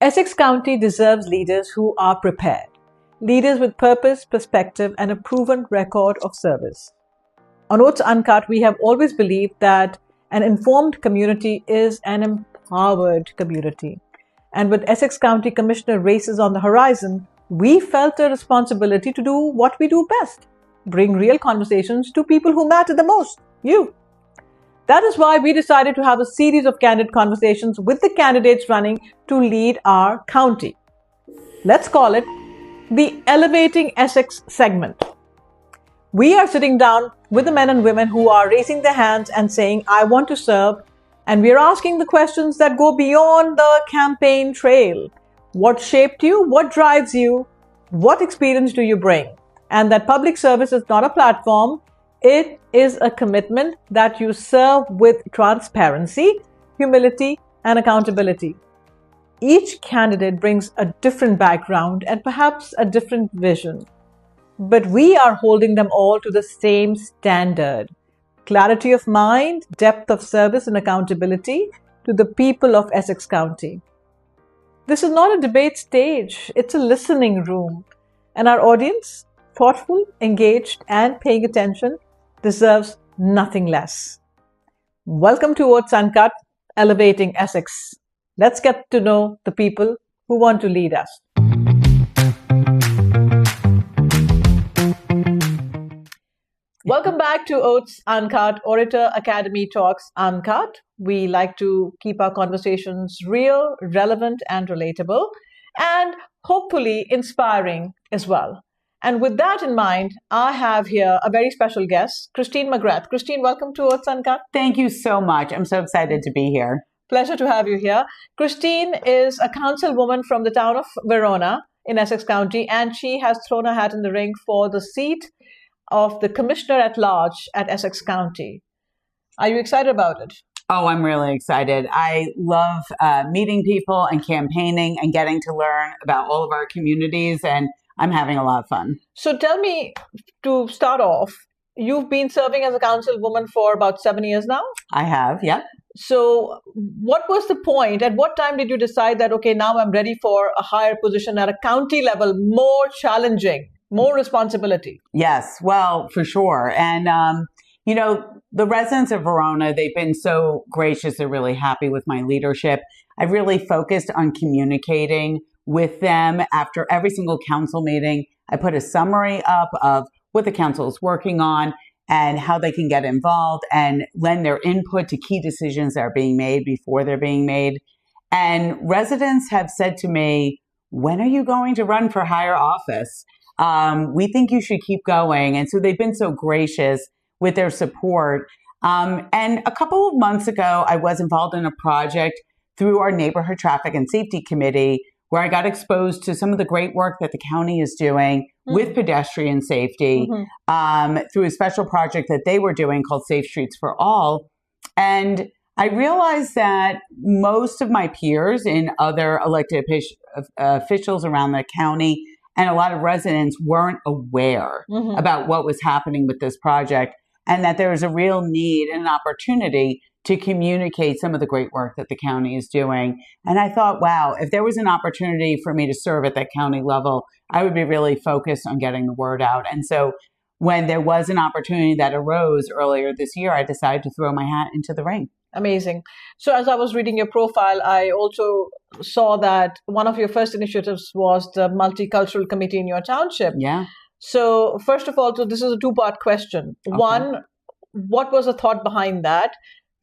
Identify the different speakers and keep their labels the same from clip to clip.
Speaker 1: Essex County deserves leaders who are prepared, leaders with purpose, perspective, and a proven record of service. On OATS Uncut, we have always believed that an informed community is an empowered community. And with Essex County Commissioner races on the horizon, we felt a responsibility to do what we do best, bring real conversations to people who matter the most, you. That is why we decided to have a series of candid conversations with the candidates running to lead our county. Let's call it the Elevating Essex segment. We are sitting down with the men and women who are raising their hands and saying, I want to serve. And we are asking the questions that go beyond the campaign trail. What shaped you? What drives you? What experience do you bring? And that public service is not a platform. It is a commitment that you serve with transparency, humility, and accountability. Each candidate brings a different background and perhaps a different vision. But we are holding them all to the same standard. Clarity of mind, depth of service, and accountability to the people of Essex County. This is not a debate stage. It's a listening room. And our audience, thoughtful, engaged, and paying attention, deserves nothing less. Welcome to OATS Uncut, Elevating Essex. Let's get to know the people who want to lead us. Welcome back to OATS Uncut, Orator Academy Talks Uncut. We like to keep our conversations real, relevant, and relatable, and hopefully inspiring as well. And with that in mind, I have here a very special guest, Christine McGrath. Christine, welcome to OATS Uncut.
Speaker 2: Thank you so much. I'm so excited to be here.
Speaker 1: Pleasure to have you here. Christine is a councilwoman from the town of Verona in Essex County, and she has thrown her hat in the ring for the seat of the Commissioner-At-Large at Essex County. Are you excited about it?
Speaker 2: Oh, I'm really excited. I love meeting people and campaigning and getting to learn about all of our communities, and I'm having a lot of fun.
Speaker 1: So tell me, to start off, you've been serving as a councilwoman for about 7 years now?
Speaker 2: I have, yeah.
Speaker 1: So what was the point? At what time did you decide that, okay, now I'm ready for a higher position at a county level, more challenging, more responsibility?
Speaker 2: Yes, well, for sure. And, the residents of Verona, they've been so gracious. They're really happy with my leadership. I really focused on communicating with them after every single council meeting. I put a summary up of what the council is working on and how they can get involved and lend their input to key decisions that are being made before they're being made. And residents have said to me, when are you going to run for higher office? We think you should keep going. And so they've been so gracious with their support. And a couple of months ago, I was involved in a project through our Neighborhood Traffic and Safety Committee, where I got exposed to some of the great work that the county is doing with pedestrian safety through a special project that they were doing called Safe Streets for All. And I realized that most of my peers in other elected officials around the county and a lot of residents weren't aware about what was happening with this project, and that there was a real need and an opportunity to communicate some of the great work that the county is doing. And I thought, wow, if there was an opportunity for me to serve at that county level, I would be really focused on getting the word out. And so when there was an opportunity that arose earlier this year, I decided to throw my hat into the ring.
Speaker 1: Amazing. So as I was reading your profile, I also saw that one of your first initiatives was the Multicultural Committee in your township.
Speaker 2: Yeah.
Speaker 1: So first of all, so this is a two-part question. Okay. One, what was the thought behind that?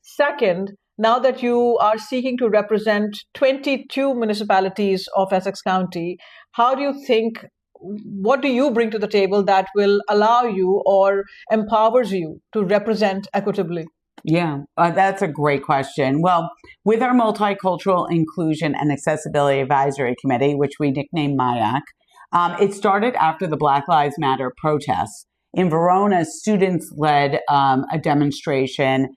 Speaker 1: Second, now that you are seeking to represent 22 municipalities of Essex County, how do you think, what do you bring to the table that will allow you or empowers you to represent equitably?
Speaker 2: Yeah, that's a great question. Well, with our Multicultural Inclusion and Accessibility Advisory Committee, which we nicknamed MIAC, it started after the Black Lives Matter protests. In Verona, students led a demonstration,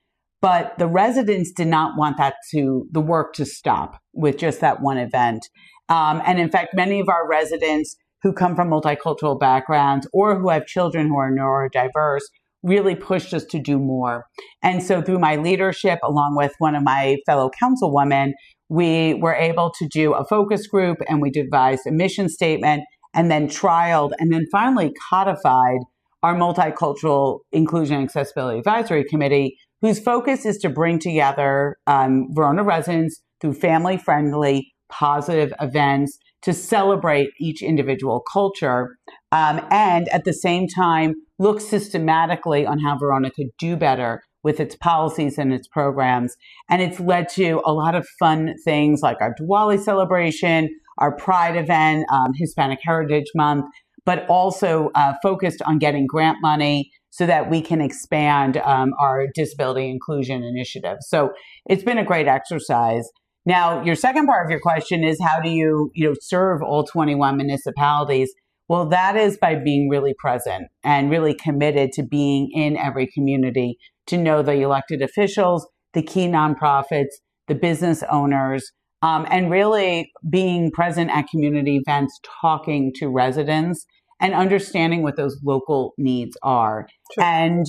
Speaker 2: but the residents did not want the work to stop with just that one event. And in fact, many of our residents who come from multicultural backgrounds or who have children who are neurodiverse really pushed us to do more. And so through my leadership, along with one of my fellow councilwomen, we were able to do a focus group, and we devised a mission statement, and then trialed, and then finally codified our Multicultural Inclusion and Accessibility Advisory Committee, whose focus is to bring together Verona residents through family-friendly, positive events to celebrate each individual culture, and at the same time, look systematically on how Verona could do better with its policies and its programs. And it's led to a lot of fun things like our Diwali celebration, our Pride event, Hispanic Heritage Month, but also focused on getting grant money so that we can expand our disability inclusion initiative. So it's been a great exercise. Now, your second part of your question is how do you serve all 21 municipalities? Well, that is by being really present and really committed to being in every community, to know the elected officials, the key nonprofits, the business owners, and really being present at community events, talking to residents and understanding what those local needs are. Sure. And,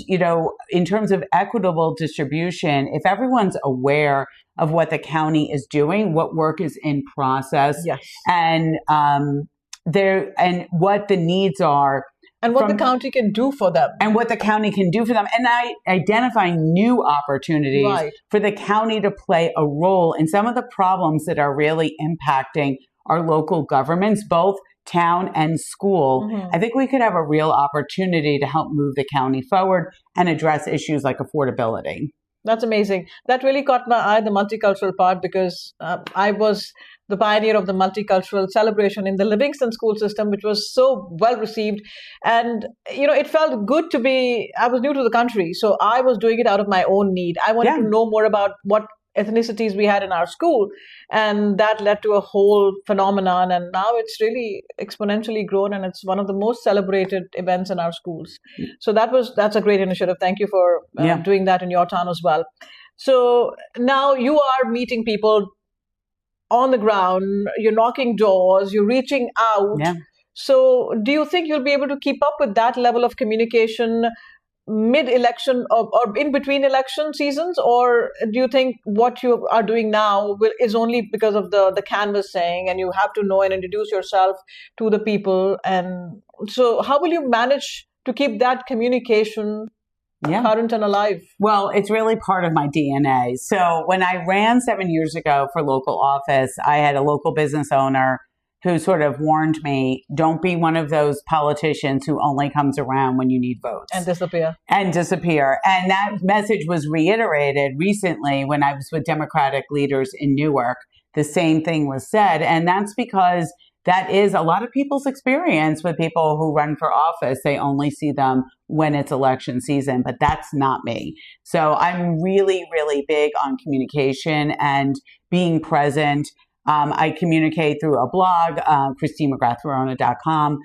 Speaker 2: in terms of equitable distribution, if everyone's aware of what the county is doing, what work is in process, yes, and what the needs are,
Speaker 1: and what the county can do for them.
Speaker 2: And identifying new opportunities, right, for the county to play a role in some of the problems that are really impacting our local governments, both town and school. Mm-hmm. I think we could have a real opportunity to help move the county forward and address issues like affordability.
Speaker 1: That's amazing. That really caught my eye, the multicultural part, because I was the pioneer of the multicultural celebration in the Livingston school system, which was so well received. And, it felt good to be, I was new to the country, so I was doing it out of my own need. I wanted to know more about what ethnicities we had in our school. And that led to a whole phenomenon. And now it's really exponentially grown, and it's one of the most celebrated events in our schools. So that's a great initiative. Thank you for doing that in your town as well. So now you are meeting people on the ground, you're knocking doors, you're reaching out. Yeah. So do you think you'll be able to keep up with that level of communication mid-election or in between election seasons? Or do you think what you are doing now is only because of the canvassing, and you have to know and introduce yourself to the people? And so how will you manage to keep that communication current and alive?
Speaker 2: Well, it's really part of my DNA. So when I ran 7 years ago for local office, I had a local business owner who sort of warned me, don't be one of those politicians who only comes around when you need votes.
Speaker 1: And disappear.
Speaker 2: And that message was reiterated recently when I was with Democratic leaders in Newark. The same thing was said. And that's because that is a lot of people's experience with people who run for office. They only see them when it's election season, but that's not me. So I'm really, really big on communication and being present. I communicate through a blog, ChristineMcGrathVerona.com,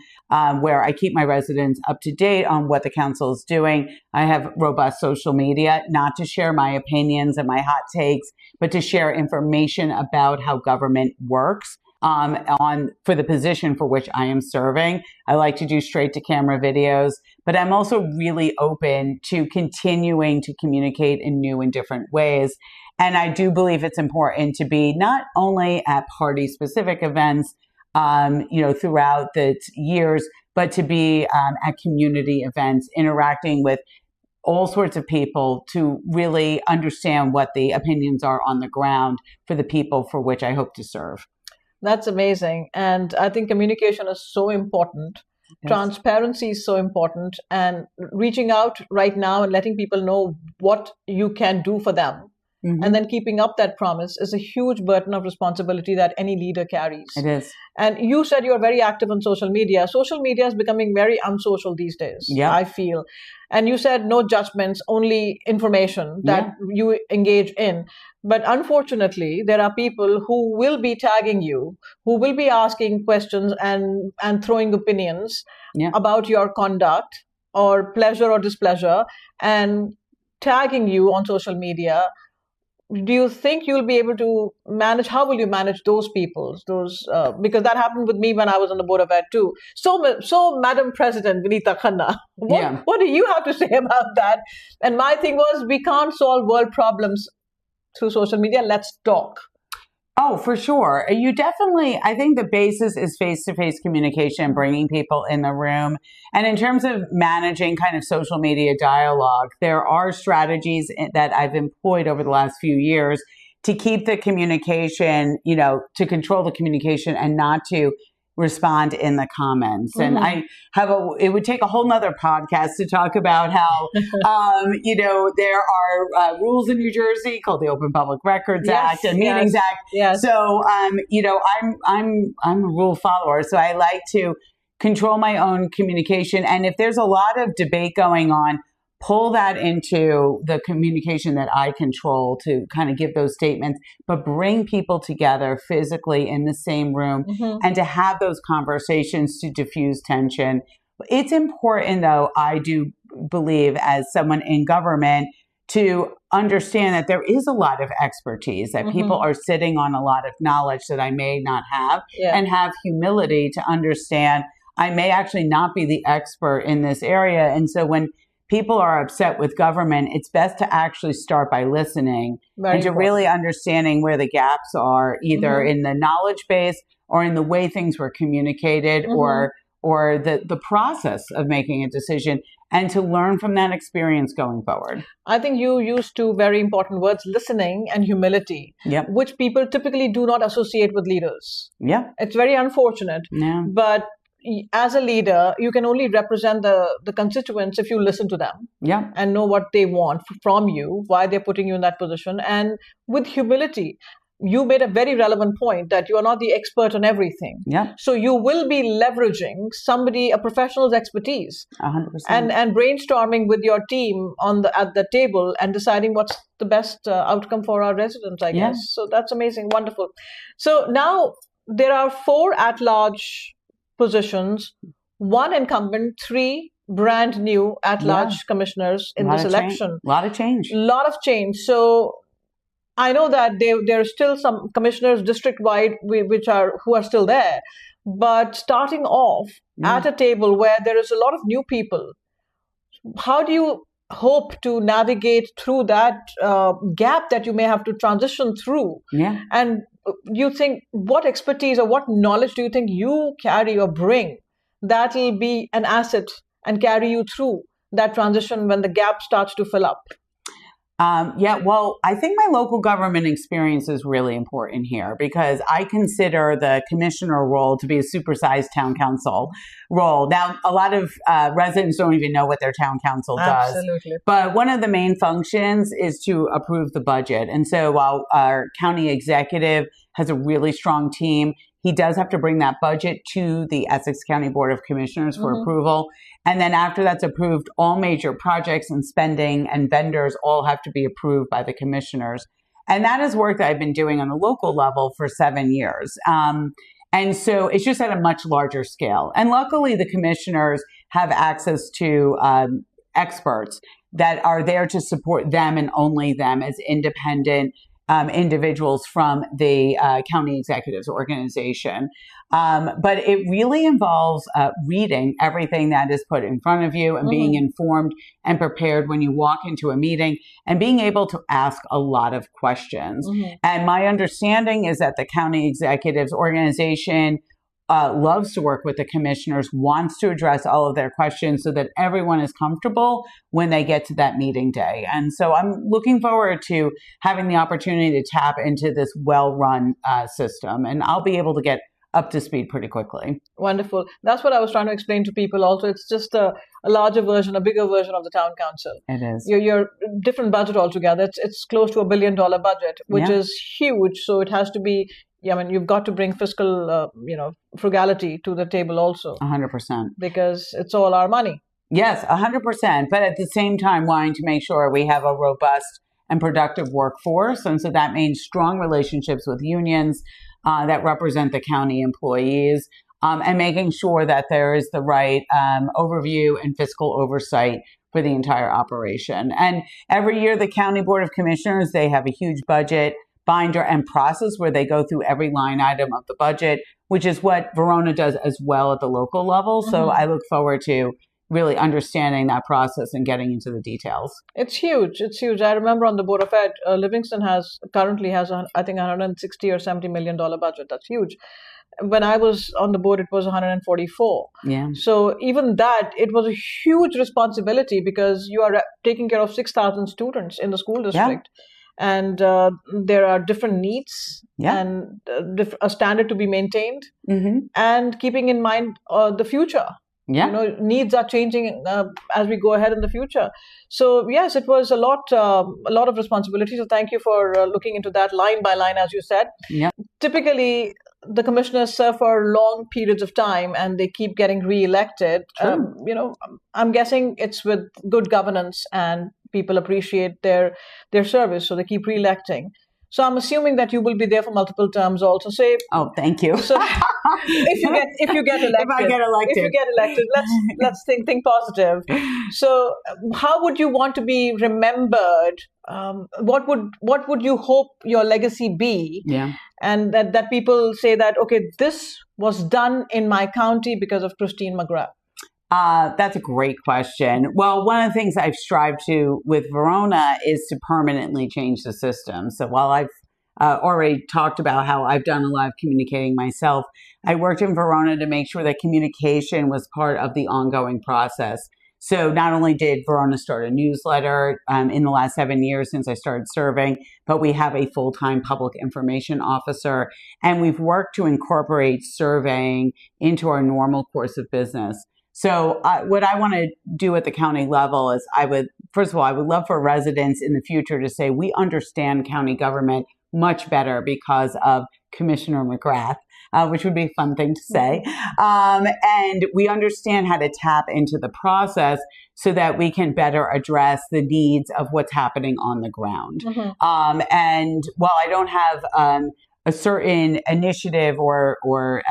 Speaker 2: where I keep my residents up to date on what the council is doing. I have robust social media, not to share my opinions and my hot takes, but to share information about how government works. For the position for which I am serving. I like to do straight to camera videos, but I'm also really open to continuing to communicate in new and different ways. And I do believe it's important to be not only at party specific events, throughout the years, but to be at community events, interacting with all sorts of people to really understand what the opinions are on the ground for the people for which I hope to serve.
Speaker 1: That's amazing. And I think communication is so important. Yes. Transparency is so important. And reaching out right now and letting people know what you can do for them, mm-hmm, and then keeping up that promise is a huge burden of responsibility that any leader carries.
Speaker 2: It is.
Speaker 1: And you said you are very active on social media. Social media is becoming very unsocial these days, I feel. And you said no judgments, only information that you engage in. But unfortunately, there are people who will be tagging you, who will be asking questions and throwing opinions about your conduct or pleasure or displeasure and tagging you on social media. Do you think you'll be able to manage? How will you manage those people? Because that happened with me when I was on the Board of Ed too. So Madam President Vineeta Khanna, what do you have to say about that? And my thing was, we can't solve world problems through social media. Let's talk.
Speaker 2: Oh, for sure. You definitely, I think the basis is face-to-face communication, bringing people in the room. And in terms of managing kind of social media dialogue, there are strategies that I've employed over the last few years to keep the communication, to control the communication and not to respond in the comments. And I have it would take a whole nother podcast to talk about how, there are rules in New Jersey called the Open Public Records Act and Meetings Act.
Speaker 1: Yes.
Speaker 2: So, I'm a rule follower. So I like to control my own communication. And if there's a lot of debate going on, pull that into the communication that I control to kind of give those statements, but bring people together physically in the same room and to have those conversations to diffuse tension. It's important, though, I do believe, as someone in government, to understand that there is a lot of expertise, that people are sitting on a lot of knowledge that I may not have, and have humility to understand I may actually not be the expert in this area. And so when people are upset with government, it's best to actually start by listening and to really understanding where the gaps are, either in the knowledge base or in the way things were communicated or the process of making a decision, and to learn from that experience going forward.
Speaker 1: I think you used two very important words, listening and humility, which people typically do not associate with leaders. It's very unfortunate, but as a leader, you can only represent the constituents if you listen to them and know what they want from you, why they're putting you in that position. And with humility, you made a very relevant point that you are not the expert on everything. So you will be leveraging a professional's expertise
Speaker 2: 100%.
Speaker 1: and brainstorming with your team at the table and deciding what's the best outcome for our residents, I guess. So that's amazing. Wonderful. So now there are 4 at-large positions, 1 incumbent, 3 brand new at-large commissioners in this election.
Speaker 2: A lot of change.
Speaker 1: So I know that there are still some commissioners district-wide who are still there, but starting off at a table where there is a lot of new people, how do you hope to navigate through that gap that you may have to transition through? And you think, what expertise or what knowledge do you think you carry or bring that will be an asset and carry you through that transition when the gap starts to fill up?
Speaker 2: Well, I think my local government experience is really important here, because I consider the commissioner role to be a supersized town council role. Now, a lot of residents don't even know what their town council does.
Speaker 1: Absolutely.
Speaker 2: But one of the main functions is to approve the budget. And so while our county executive has a really strong team, he does have to bring that budget to the Essex County Board of Commissioners for approval. And then after that's approved, all major projects and spending and vendors all have to be approved by the commissioners. And that is work that I've been doing on the local level for 7 years. And so it's just at a much larger scale. And luckily, the commissioners have access to experts that are there to support them and only them as independent individuals from the county executives organization. But it really involves reading everything that is put in front of you and being informed and prepared when you walk into a meeting and being able to ask a lot of questions. And my understanding is that the county executives organization loves to work with the commissioners, wants to address all of their questions so that everyone is comfortable when they get to that meeting day. And so I'm looking forward to having the opportunity to tap into this well-run system, and I'll be able to get up to speed pretty quickly.
Speaker 1: Wonderful. That's what I was trying to explain to people also. It's just a larger version, a bigger version of the town council.
Speaker 2: It is.
Speaker 1: Your different budget altogether. It's close to $1 billion budget, which is huge. So it has to be, you've got to bring fiscal, frugality to the table also.
Speaker 2: 100%.
Speaker 1: Because it's all our money.
Speaker 2: Yes, 100%. But at the same time, wanting to make sure we have a robust and productive workforce. And so that means strong relationships with unions that represent the county employees, and making sure that there is the right overview and fiscal oversight for the entire operation. And every year, the County Board of Commissioners, they have a huge budget binder and process where they go through every line item of the budget, which is what Verona does as well at the local level. So I look forward to really understanding that process and getting into the details.
Speaker 1: It's huge. It's huge. I remember on the Board of Ed, Livingston currently has, I think, $160 or $70 million budget. That's huge. When I was on the board, it was 144.
Speaker 2: Yeah.
Speaker 1: So even that, it was a huge responsibility because you are taking care of 6,000 students in the school district. Yeah. And there are different needs and a standard to be maintained, and keeping in mind the future. Yeah. You know, needs are changing as we go ahead in the future. So yes, it was a lot of responsibility. So thank you for looking into that line by line, as you said. Yeah. Typically, the commissioners serve for long periods of time and they keep getting re-elected. You know, I'm guessing it's with good governance and people appreciate their service, so they keep re-electing. So I'm assuming that you will be there for multiple terms also. Say,
Speaker 2: oh, thank you.
Speaker 1: So if you get elected, let's think positive. So how would you want to be remembered? What would you hope your legacy be? Yeah. And that people say that, okay, this was done in my county because of Christine McGrath.
Speaker 2: That's a great question. Well, one of the things I've strived to with Verona is to permanently change the system. So while I've already talked about how I've done a lot of communicating myself, I worked in Verona to make sure that communication was part of the ongoing process. So not only did Verona start a newsletter in the last 7 years since I started serving, but we have a full-time public information officer, and we've worked to incorporate surveying into our normal course of business. So what I want to do at the county level is first of all, I would love for residents in the future to say, we understand county government much better because of Commissioner McGrath, which would be a fun thing to say. And we understand how to tap into the process so that we can better address the needs of what's happening on the ground. And while I don't have a certain initiative or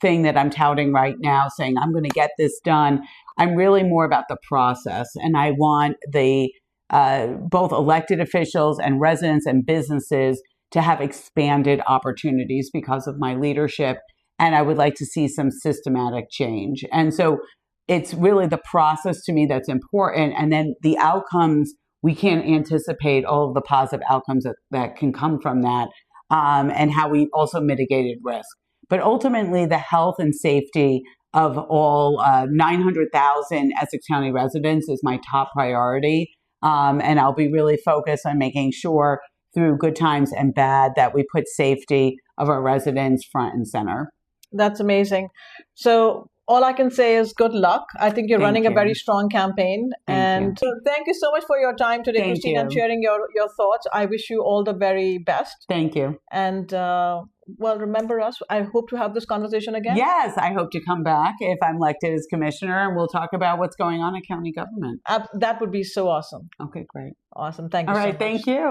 Speaker 2: thing that I'm touting right now saying I'm going to get this done, I'm really more about the process. And I want the both elected officials and residents and businesses to have expanded opportunities because of my leadership. And I would like to see some systematic change. And so it's really the process to me that's important. And then the outcomes, we can't anticipate all of the positive outcomes that can come from that. And how we also mitigated risk. But ultimately, the health and safety of all 900,000 Essex County residents is my top priority. And I'll be really focused on making sure through good times and bad that we put safety of our residents front and center.
Speaker 1: That's amazing. So all I can say is good luck. I think you're running a very strong campaign. And so thank you so much for your time today, Christine, and sharing your thoughts. I wish you all the very best.
Speaker 2: Thank you.
Speaker 1: And well, remember us. I hope to have this conversation again.
Speaker 2: Yes, I hope to come back if I'm elected as commissioner, and we'll talk about what's going on in county government.
Speaker 1: That would be so awesome.
Speaker 2: Okay, great.
Speaker 1: Awesome. Thank you
Speaker 2: so much. All right, thank you.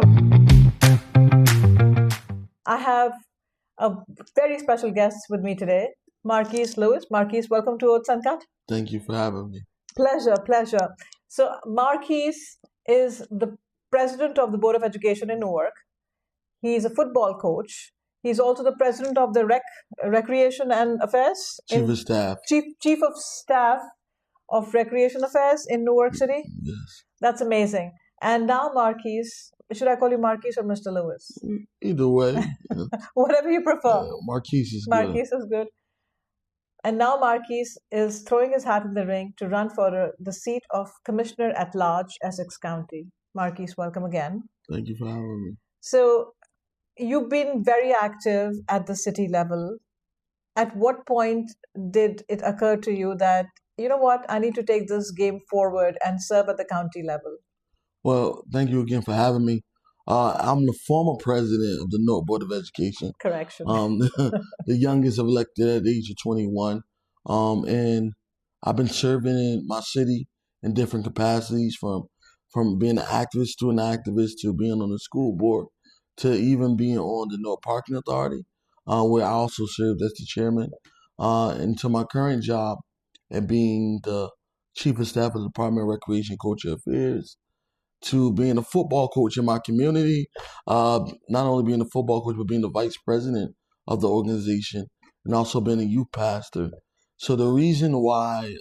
Speaker 1: I have a very special guest with me today, Marques-Aquil Lewis. Marques, welcome to OATS Uncut.
Speaker 3: Thank you for having me.
Speaker 1: Pleasure. So Marques is the president of the Board of Education in Newark. He's a football coach. He's also the president of the Recreation and Affairs.
Speaker 3: Chief of Staff.
Speaker 1: Chief of Staff of Recreation Affairs in Newark City.
Speaker 3: Yes.
Speaker 1: That's amazing. And now Marques, should I call you Marques or Mr. Lewis?
Speaker 3: Either way.
Speaker 1: Whatever you prefer.
Speaker 3: Marques is
Speaker 1: good. Marques is good. And now Marques is throwing his hat in the ring to run for the seat of Commissioner-At-Large, Essex County. Marques, welcome again.
Speaker 3: Thank you for having me.
Speaker 1: So you've been very active at the city level. At what point did it occur to you that, you know what, I need to take this game forward and serve at the county level?
Speaker 3: Well, thank you again for having me. I'm the former president of the Newark Board of Education.
Speaker 1: Correction.
Speaker 3: The youngest elected at the age of 21. And I've been serving in my city in different capacities, from being an activist to being on the school board to even being on the Newark Parking Authority, where I also served as the chairman, and to my current job at being the chief of staff of the Department of Recreation and Cultural Affairs, to being a football coach in my community, not only being a football coach, but being the vice president of the organization, and also being a youth pastor. So the reason why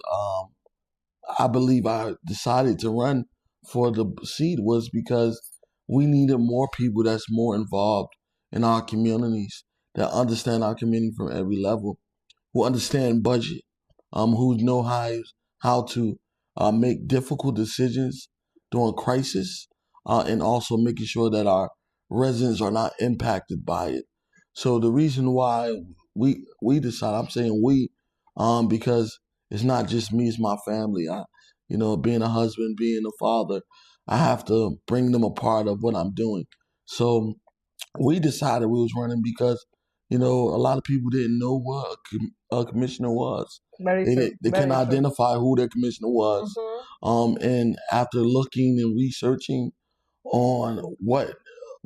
Speaker 3: I believe I decided to run for the seat was because we needed more people that's more involved in our communities, that understand our community from every level, who understand budget, who know how to make difficult decisions during crisis, and also making sure that our residents are not impacted by it. So the reason why we decide, I'm saying we, because it's not just me, it's my family. Being a husband, being a father, I have to bring them a part of what I'm doing. So we decided we was running because, a lot of people didn't know what a commissioner was.
Speaker 1: Very
Speaker 3: They
Speaker 1: true.
Speaker 3: they
Speaker 1: Very
Speaker 3: couldn't
Speaker 1: true.
Speaker 3: identify who their commissioner was. And after looking and researching on what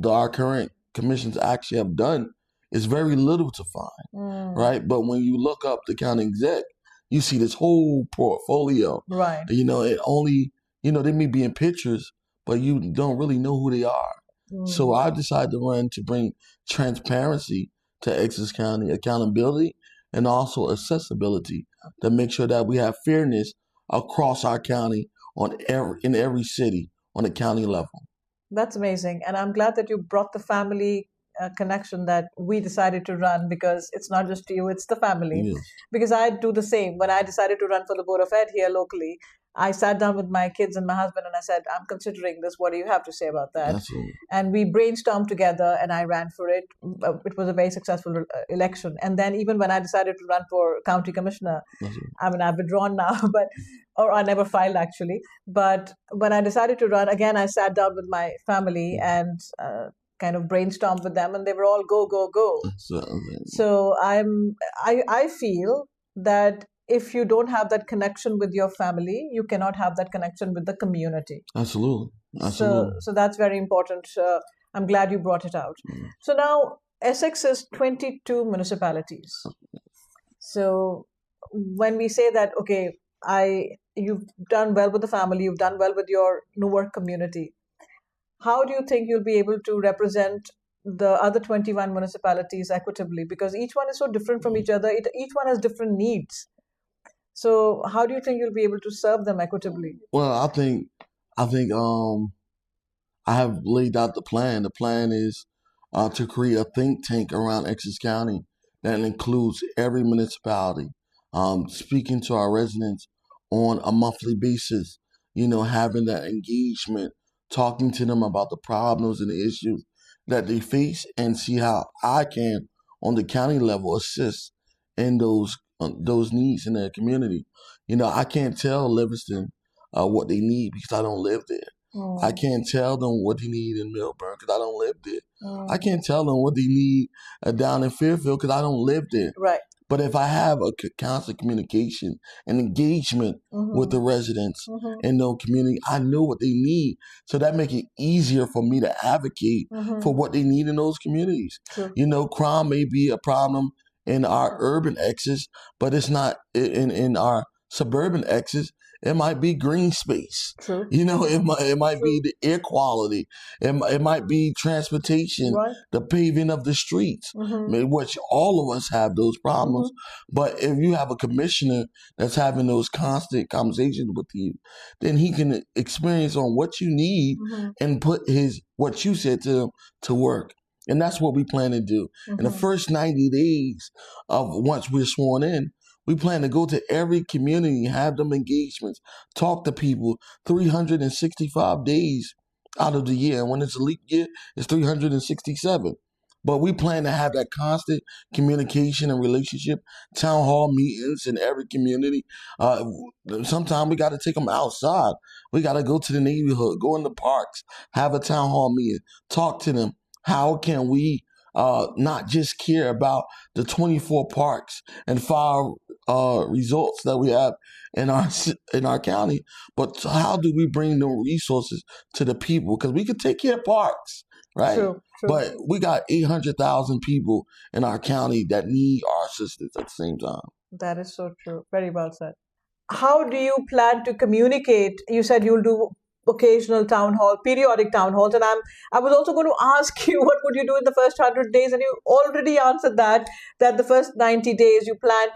Speaker 3: our current commissions actually have done, it's very little to find, right? But when you look up the county exec, you see this whole portfolio.
Speaker 1: Right.
Speaker 3: It only, they may be in pictures, but you don't really know who they are. So I decided to run to bring transparency to Essex County, accountability, and also accessibility to make sure that we have fairness across our county in every city on a county level.
Speaker 1: That's amazing. And I'm glad that you brought the family connection, that we decided to run, because it's not just you, it's the family.
Speaker 3: Yes.
Speaker 1: Because I do the same. When I decided to run for the Board of Ed here locally, I sat down with my kids and my husband and I said, I'm considering this. What do you have to say about that?
Speaker 3: Absolutely.
Speaker 1: And we brainstormed together and I ran for it. It was a very successful election. And then even when I decided to run for county commissioner, I mean, I've withdrawn now, or I never filed actually. But when I decided to run, again, I sat down with my family and kind of brainstormed with them, and they were all go, go, go. So I feel that if you don't have that connection with your family, you cannot have that connection with the community.
Speaker 3: Absolutely.
Speaker 1: So that's very important. I'm glad you brought it out. So now Essex is 22 municipalities. So when we say that, okay, you've done well with the family, you've done well with your Newark community, how do you think you'll be able to represent the other 21 municipalities equitably? Because each one is so different from each other. Each one has different needs. So how do you think you'll be able to serve them equitably?
Speaker 3: Well, I think I have laid out the plan. The plan is to create a think tank around Essex County that includes every municipality, speaking to our residents on a monthly basis, having that engagement, talking to them about the problems and the issues that they face, and see how I can, on the county level, assist in those needs in their community. I can't tell Livingston what they need because I don't live there. I can't tell them what they need in Milburn because I don't live there. I can't tell them what they need down in Fairfield because I don't live there.
Speaker 1: Right.
Speaker 3: But if I have a constant communication and engagement with the residents in the community, I know what they need. So that makes it easier for me to advocate for what they need in those communities.
Speaker 1: True.
Speaker 3: Crime may be a problem in our urban Essex, but it's not in our suburban Essex. It might be green space.
Speaker 1: True.
Speaker 3: It might be the air quality. It might be transportation,
Speaker 1: Right.
Speaker 3: the paving of the streets, which all of us have those problems. But if you have a commissioner that's having those constant conversations with you, then he can experience on what you need and put what you said to him to work. And that's what we plan to do. In the first 90 days of once we're sworn in, we plan to go to every community, have them engagements, talk to people 365 days out of the year. And when it's a leap year, it's 367. But we plan to have that constant communication and relationship, town hall meetings in every community. Sometimes we got to take them outside. We got to go to the neighborhood, go in the parks, have a town hall meeting, talk to them. How can we not just care about the 24 parks and 5 results that we have in our county, but how do we bring the resources to the people? Because we could take care of parks, right?
Speaker 1: True.
Speaker 3: But we got 800,000 people in our county that need our assistance at the same time.
Speaker 1: That is so true. Very well said. How do you plan to communicate? You said you'll do occasional town hall, periodic town halls. And I was also going to ask you, what would you do in the first 100 days? And you already answered that the first 90 days you plan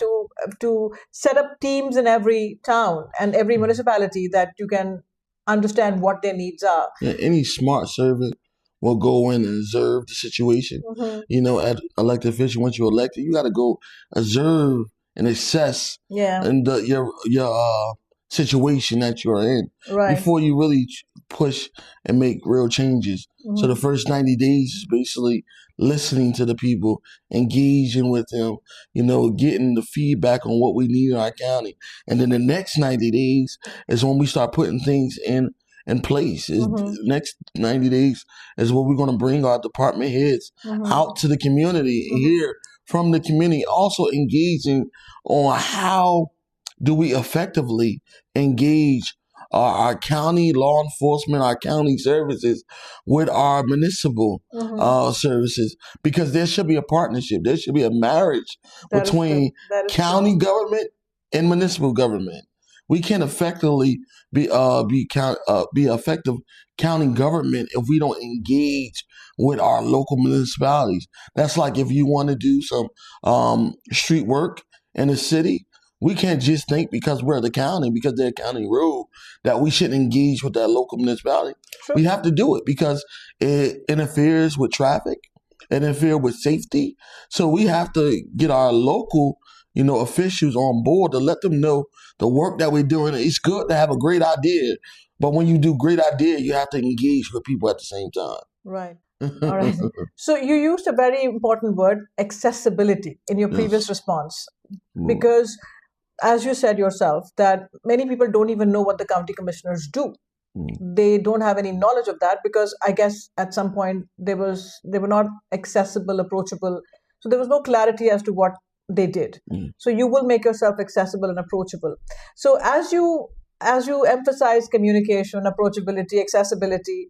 Speaker 1: to set up teams in every town and every municipality that you can understand what their needs are.
Speaker 3: Yeah, any smart servant will go in and observe the situation. As elected official, once you're elected, you got to go observe and assess and your situation that you're in before you really push and make real changes. So the first 90 days is basically listening to the people, engaging with them, getting the feedback on what we need in our county. And then the next 90 days is when we start putting things in place. The next 90 days is where we're going to bring our department heads out to the community and hear from the community, also engaging on how do we effectively engage our county law enforcement, our county services with our municipal services, because there should be a partnership. There should be a marriage between county government and municipal government. We can't effectively be effective county government if we don't engage with our local municipalities. That's like if you want to do some street work in a city, we can't just think because we're the county, because they're a county road, that we shouldn't engage with that local municipality. Sure. We have to do it because it interferes with traffic, it interferes with safety. So we have to get our local officials on board to let them know the work that we're doing. It's good to have a great idea, but when you do great idea, you have to engage with people at the same time.
Speaker 1: Right. All right. So you used a very important word, accessibility, in your previous response, because as you said yourself, that many people don't even know what the county commissioners do. They don't have any knowledge of that because I guess at some point they were not accessible, approachable. So there was no clarity as to what they did. So you will make yourself accessible and approachable. So as you emphasize communication, approachability, accessibility,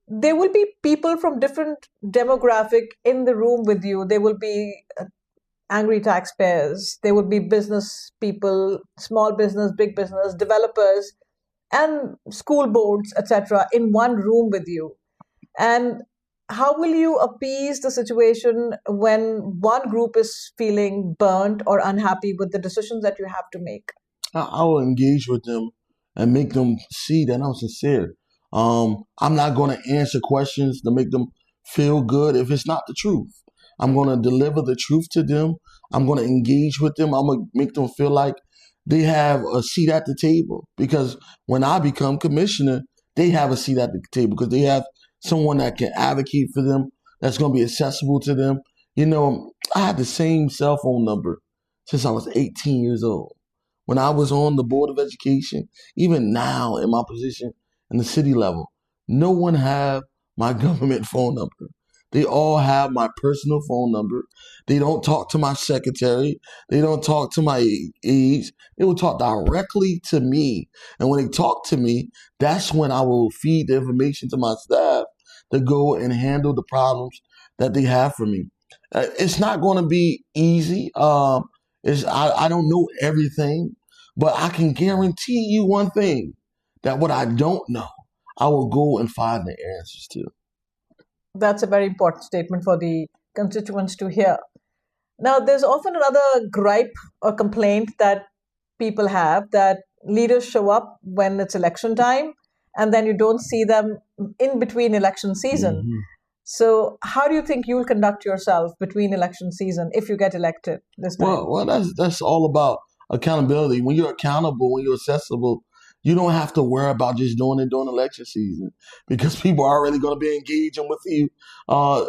Speaker 1: there will be people from different demographic in the room with you. There will be angry taxpayers. There will be business people, small business, big business, developers, and school boards, etc., in one room with you. And how will you appease the situation when one group is feeling burnt or unhappy with the decisions that you have to make?
Speaker 3: I will engage with them and make them see that I'm sincere. I'm not going to answer questions to make them feel good if it's not the truth. I'm going to deliver the truth to them. I'm going to engage with them. I'm going to make them feel like they have a seat at the table, because when I become commissioner, they have a seat at the table because they have someone that can advocate for them, that's going to be accessible to them. I had the same cell phone number since I was 18 years old. When I was on the Board of Education, even now in my position in the city level, no one have my government phone number. They all have my personal phone number. They don't talk to my secretary. They don't talk to my aides. They will talk directly to me. And when they talk to me, that's when I will feed the information to my staff to go and handle the problems that they have for me. It's not going to be easy. I don't know everything, but I can guarantee you one thing, that what I don't know, I will go and find the answers to.
Speaker 1: That's a very important statement for the constituents to hear. Now, there's often another gripe or complaint that people have, that leaders show up when it's election time and then you don't see them in between election season. So how do you think you'll conduct yourself between election season if you get elected this time?
Speaker 3: Well, that's all about accountability. When you're accountable, when you're accessible, you don't have to worry about just doing it during election season, because people are already going to be engaging with you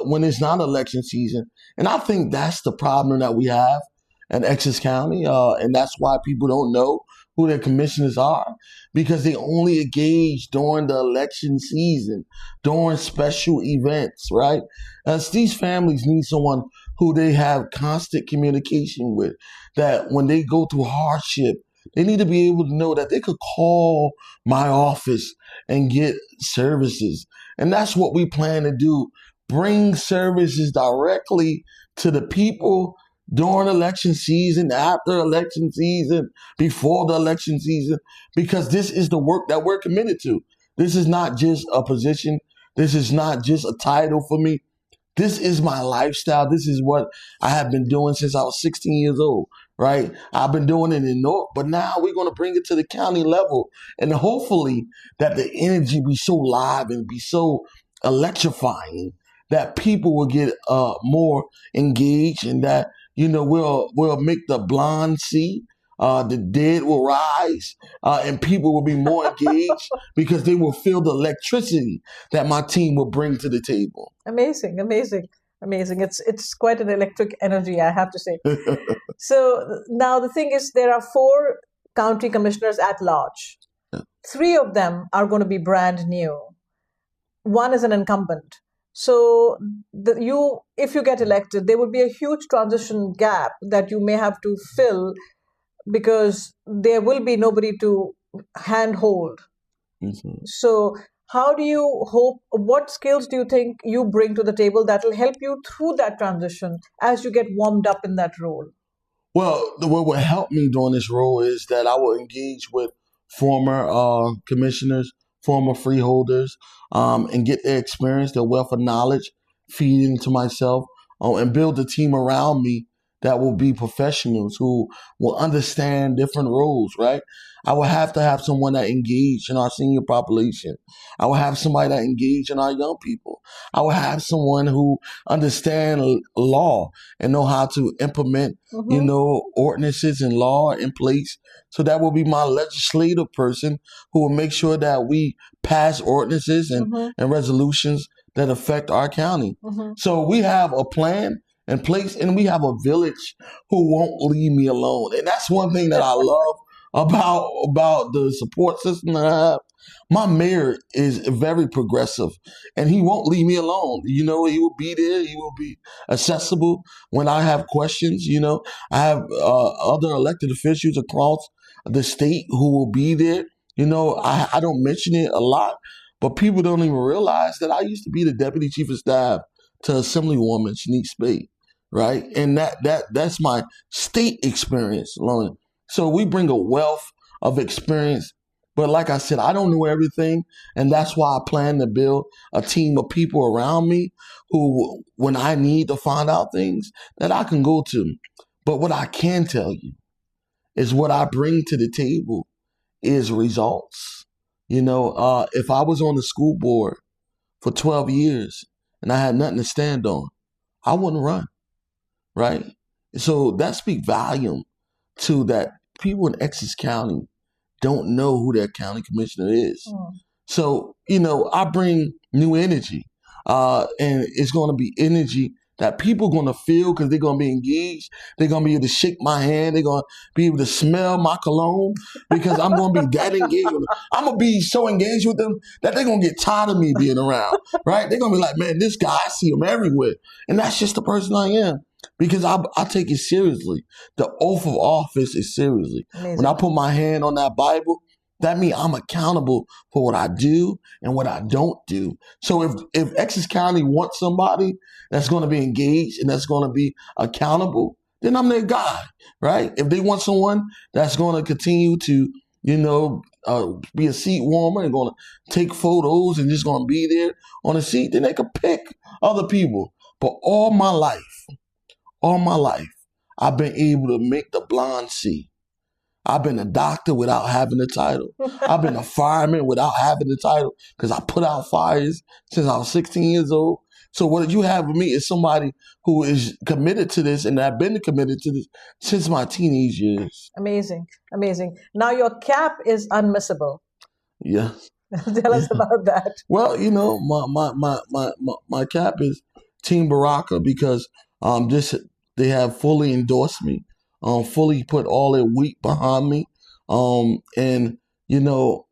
Speaker 3: when it's not election season. And I think that's the problem that we have in Essex County, and that's why people don't know who their commissioners are, because they only engage during the election season, during special events, right? As these families need someone who they have constant communication with, that when they go through hardship, they need to be able to know that they could call my office and get services. And that's what we plan to do. Bring services directly to the people during election season, after election season, before the election season, because this is the work that we're committed to. This is not just a position. This is not just a title for me. This is my lifestyle. This is what I have been doing since I was 16 years old, right? I've been doing it in Newark, but now we're going to bring it to the county level. And hopefully that the energy be so live and be so electrifying that people will get more engaged, and that, we'll make the blind see. The dead will rise, and people will be more engaged because they will feel the electricity that my team will bring to the table.
Speaker 1: Amazing, amazing, amazing. It's quite an electric energy, I have to say. So now the thing is, there are 4 county commissioners at large. 3 of them are going to be brand new. 1 is an incumbent. So if you get elected, there would be a huge transition gap that you may have to fill, because there will be nobody to handhold. Mm-hmm. So how do you what skills do you think you bring to the table that will help you through that transition as you get warmed up in that role?
Speaker 3: Well, what will help me during this role is that I will engage with former commissioners, former freeholders, and get their experience, their wealth of knowledge, feed into myself, and build a team around me that will be professionals who will understand different roles, right? I will have to have someone that engaged in our senior population. I will have somebody that engaged in our young people. I will have someone who understand law and know how to implement, ordinances and law in place. So that will be my legislative person who will make sure that we pass ordinances and resolutions that affect our county. So we have a plan in place, and we have a village who won't leave me alone. And that's one thing that I love about the support system that I have. My mayor is very progressive, and he won't leave me alone. He will be there. He will be accessible when I have questions. I have other elected officials across the state who will be there. I don't mention it a lot, but people don't even realize that I used to be the deputy chief of staff to Assemblywoman Shanique Spade, right? And that's my state experience, Lauren. So we bring a wealth of experience. But like I said, I don't know everything. And that's why I plan to build a team of people around me who, when I need to find out things, that I can go to. But what I can tell you is what I bring to the table is results. If I was on the school board for 12 years and I had nothing to stand on, I wouldn't run, right? So that speaks volume to that people in Essex County don't know who their county commissioner is. So, I bring new energy, and it's going to be energy that people are going to feel because they're going to be engaged. They're going to be able to shake my hand. They're going to be able to smell my cologne because I'm going to be that engaged with them. I'm going to be so engaged with them that they're going to get tired of me being around, right? They're going to be like, man, this guy, I see him everywhere. And that's just the person I am because I take it seriously. The oath of office is seriously. Amazing. When I put my hand on that Bible, that means I'm accountable for what I do and what I don't do. So if Essex County wants somebody that's going to be engaged and that's going to be accountable, then I'm their guy, right? If they want someone that's going to continue to, be a seat warmer and going to take photos and just going to be there on a seat, then they could pick other people. But all my life, I've been able to make the blind see. I've been a doctor without having a title. I've been a fireman without having a title because I put out fires since I was 16 years old. So what you have with me is somebody who is committed to this, and I've been committed to this since my teenage years.
Speaker 1: Amazing, amazing. Now your cap is unmissable.
Speaker 3: Yeah.
Speaker 1: Tell us about that.
Speaker 3: Well, my cap is Team Baraka because they have fully endorsed me. Fully put all their weight behind me. And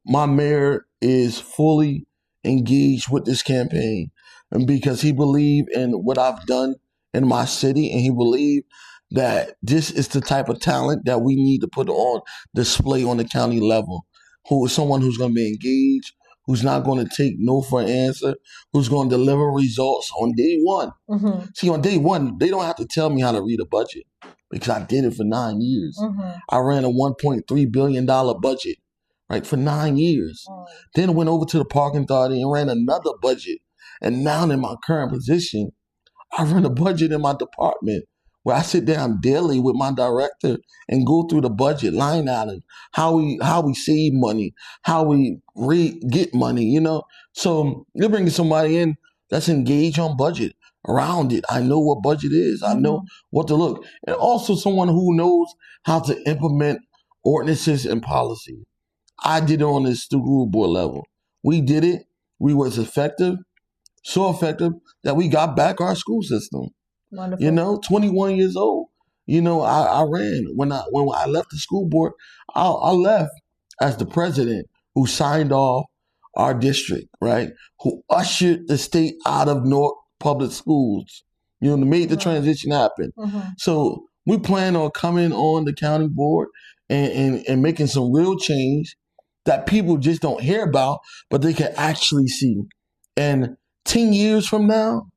Speaker 3: my mayor is fully engaged with this campaign, and because he believed in what I've done in my city, and he believed that this is the type of talent that we need to put on display on the county level. Who is someone who's going to be engaged, who's not going to take no for an answer, who's going to deliver results on day one. Mm-hmm. See, on day one, they don't have to tell me how to read a budget, because I did it for 9 years. Mm-hmm. I ran a $1.3 billion budget, right, for 9 years. Then went over to the Parking Authority and ran another budget. And now in my current position, I run a budget in my department where I sit down daily with my director and go through the budget line item, how we save money, how we get money, you know. So you're bringing somebody in that's engaged on budget around it. I know what budget is. I know what to look. And also someone who knows how to implement ordinances and policy. I did it on the school board level. We did it. We was effective, so effective that we got back our school system.
Speaker 1: Wonderful.
Speaker 3: You know, 21 years old. You know, I ran. When I left the school board, I left as the president who signed off our district, right? Who ushered the state out of Newark public schools, you know, made the transition happen. So we plan on coming on the county board and making some real change that people just don't hear about, but they can actually see. And 10 years from now,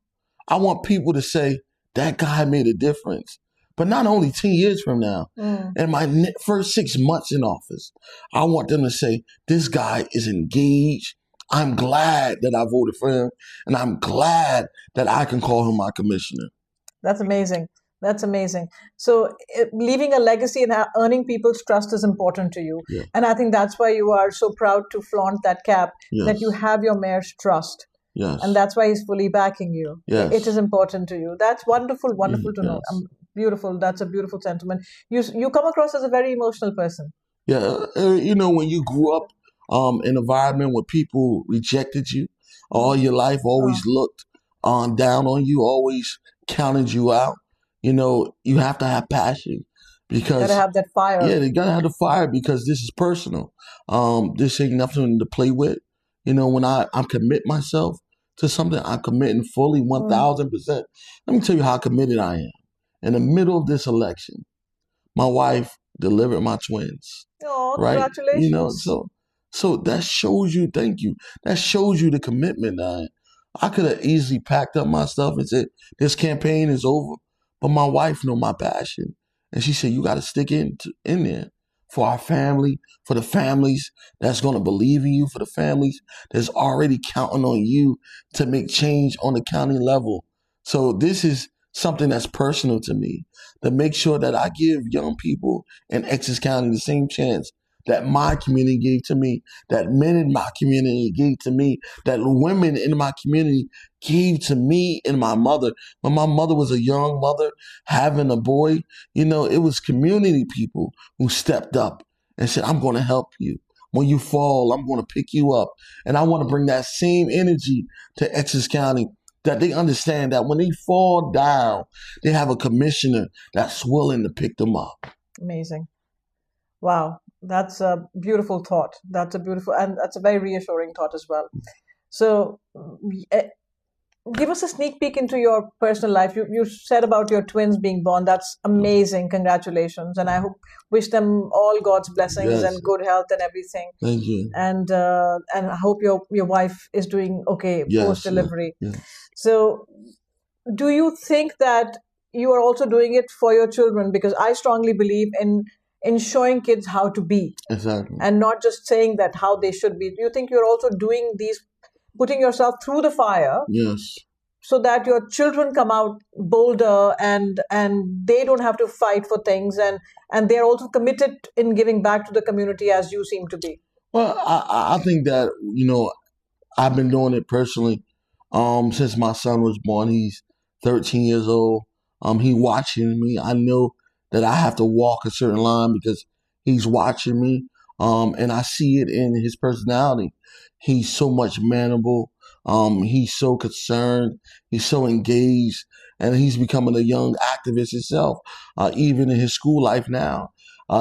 Speaker 3: I want people to say, that guy made a difference. But not only 10 years from now, in my first 6 months in office, I want them to say, this guy is engaged. I'm glad that I voted for him, and I'm glad that I can call him my commissioner.
Speaker 1: That's amazing. That's amazing. So leaving a legacy and earning people's trust is important to you.
Speaker 3: Yeah.
Speaker 1: And I think that's why you are so proud to flaunt that cap,
Speaker 3: Yes.
Speaker 1: that you have your mayor's trust.
Speaker 3: Yes.
Speaker 1: And that's why he's fully backing you.
Speaker 3: Yes.
Speaker 1: It is important to you. That's wonderful, wonderful to know.
Speaker 3: Yes.
Speaker 1: Beautiful. That's a beautiful sentiment. You come across as a very emotional person.
Speaker 3: Yeah, you know, when you grew up in an environment where people rejected you all your life, always looked down on you, always counted you out, you know, you have to have passion because
Speaker 1: You gotta have that fire.
Speaker 3: yeah, they gotta have the fire because this is personal. This ain't nothing to play with. You know, when I commit myself to something, I'm committing fully 1,000%. Let me tell you how committed I am. In the middle of this election, my wife delivered my twins.
Speaker 1: Oh,
Speaker 3: Right?
Speaker 1: congratulations.
Speaker 3: You know, so that shows you, thank you. That shows you the commitment. I could have easily packed up my stuff and said, this campaign is over. But my wife know my passion. And she said, you got to stick in there for our family, for the families that's going to believe in you, for the families that's already counting on you to make change on the county level. So this is something that's personal to me, to make sure that I give young people in Essex County the same chance that my community gave to me, that men in my community gave to me, that women in my community gave to me and my mother. When my mother was a young mother having a boy, you know, it was community people who stepped up and said, I'm going to help you. When you fall, I'm going to pick you up. And I want to bring that same energy to Essex County, that they understand that when they fall down, they have a commissioner that's willing to pick them up.
Speaker 1: Amazing. Wow. That's a beautiful thought. That's a very reassuring thought as well. So give us a sneak peek into your personal life. You said about your twins being born. That's amazing. Congratulations. And I wish them all God's blessings and good health and everything.
Speaker 3: Thank you.
Speaker 1: And I hope your wife is doing okay post-delivery.
Speaker 3: Yes.
Speaker 1: So do you think that you are also doing it for your children? Because I strongly believe in showing kids how to be.
Speaker 3: Exactly.
Speaker 1: And not just saying that how they should be. Do you think you're also doing putting yourself through the fire?
Speaker 3: Yes.
Speaker 1: So that your children come out bolder and they don't have to fight for things and they're also committed in giving back to the community as you seem to be?
Speaker 3: Well, I think that, you know, I've been doing it personally since my son was born. He's 13 years old. He watching me. I know that I have to walk a certain line because he's watching me. And I see it in his personality. He's so much manable. He's so concerned. He's so engaged. And he's becoming a young activist himself, even in his school life now.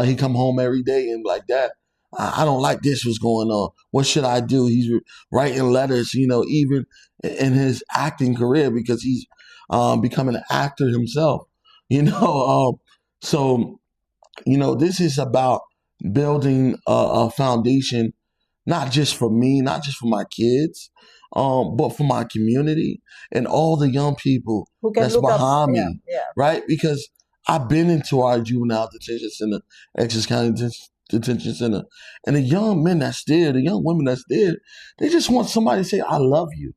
Speaker 3: He come home every day and like, Dad, I don't like this, what's going on. What should I do? He's writing letters, you know, even in his acting career because he's becoming an actor himself, you know. So, you know, this is about building a foundation, not just for me, not just for my kids, but for my community and all the young people that's behind me, right? Because I've been into our juvenile detention center, Essex County detention center. And the young men that's there, the young women that's there, they just want somebody to say, I love you.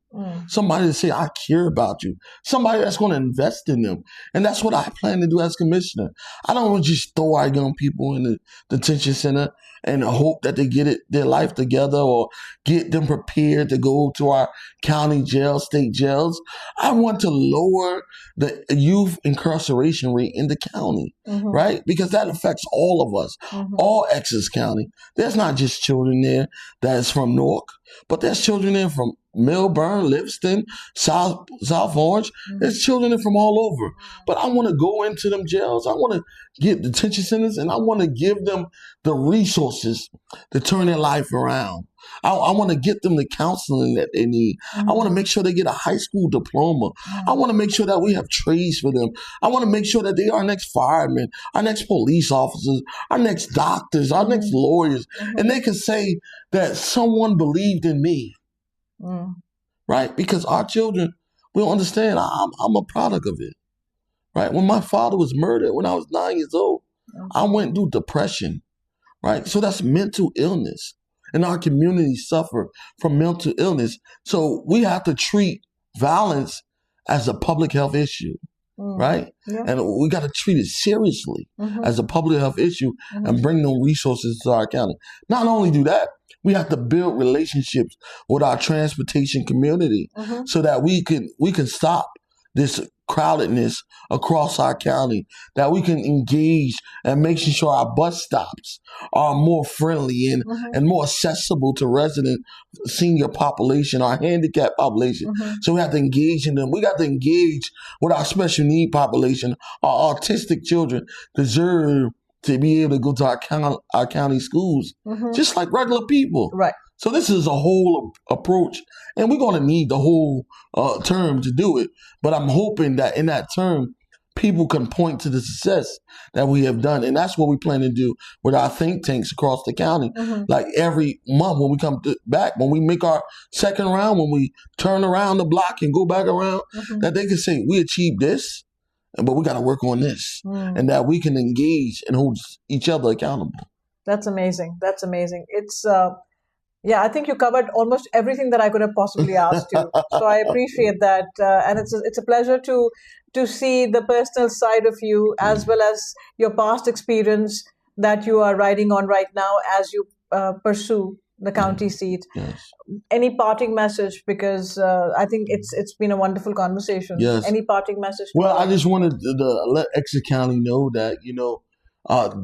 Speaker 3: Somebody to say, I care about you. Somebody that's going to invest in them. And that's what I plan to do as commissioner. I don't want to just throw our young people in the detention center and hope that they get their life together or get them prepared to go to our county jails, state jails. I want to lower the youth incarceration rate in the county, right? Because that affects all of us, all Essex County. There's not just children there that's from Newark, but there's children there from Milburn, Livingston, South Orange. There's children there from all over. But I want to go into them jails. I want to get detention centers, and I want to give them the resources to turn their life around. I want to get them the counseling that they need. I want to make sure they get a high school diploma. I want to make sure that we have trades for them. I want to make sure that they are our next firemen, our next police officers, our next doctors, our next lawyers. And they can say that someone believed in me, right? Because our children will understand I'm a product of it, right? When my father was murdered when I was 9 years old, I went through depression, right? So that's mental illness. And our community suffer from mental illness. So we have to treat violence as a public health issue, right? And we got to treat it seriously as a public health issue and bring them resources to our county. Not only do that, we have to build relationships with our transportation community so that we can stop this crowdedness across our county, that we can engage and making sure our bus stops are more friendly and more accessible to resident senior population, our handicapped population. So we have to engage in them. We got to engage with our special need population. Our autistic children deserve to be able to go to our county schools just like regular people.
Speaker 1: Right.
Speaker 3: So this is a whole approach, and we're going to need the whole term to do it. But I'm hoping that in that term, people can point to the success that we have done. And that's what we plan to do with our think tanks across the county. Like every month when we come back, when we make our second round, when we turn around the block and go back around, that they can say, we achieved this, but we got to work on this. And that we can engage and hold each other accountable.
Speaker 1: That's amazing. That's amazing. It's... Yeah, I think you covered almost everything that I could have possibly asked you. So I appreciate that. And it's a pleasure to see the personal side of you as well as your past experience that you are riding on right now as you pursue the county seat.
Speaker 3: Yes.
Speaker 1: Any parting message? Because I think it's been a wonderful conversation.
Speaker 3: Yes.
Speaker 1: Any parting message?
Speaker 3: Well, I just wanted to let Essex County know that,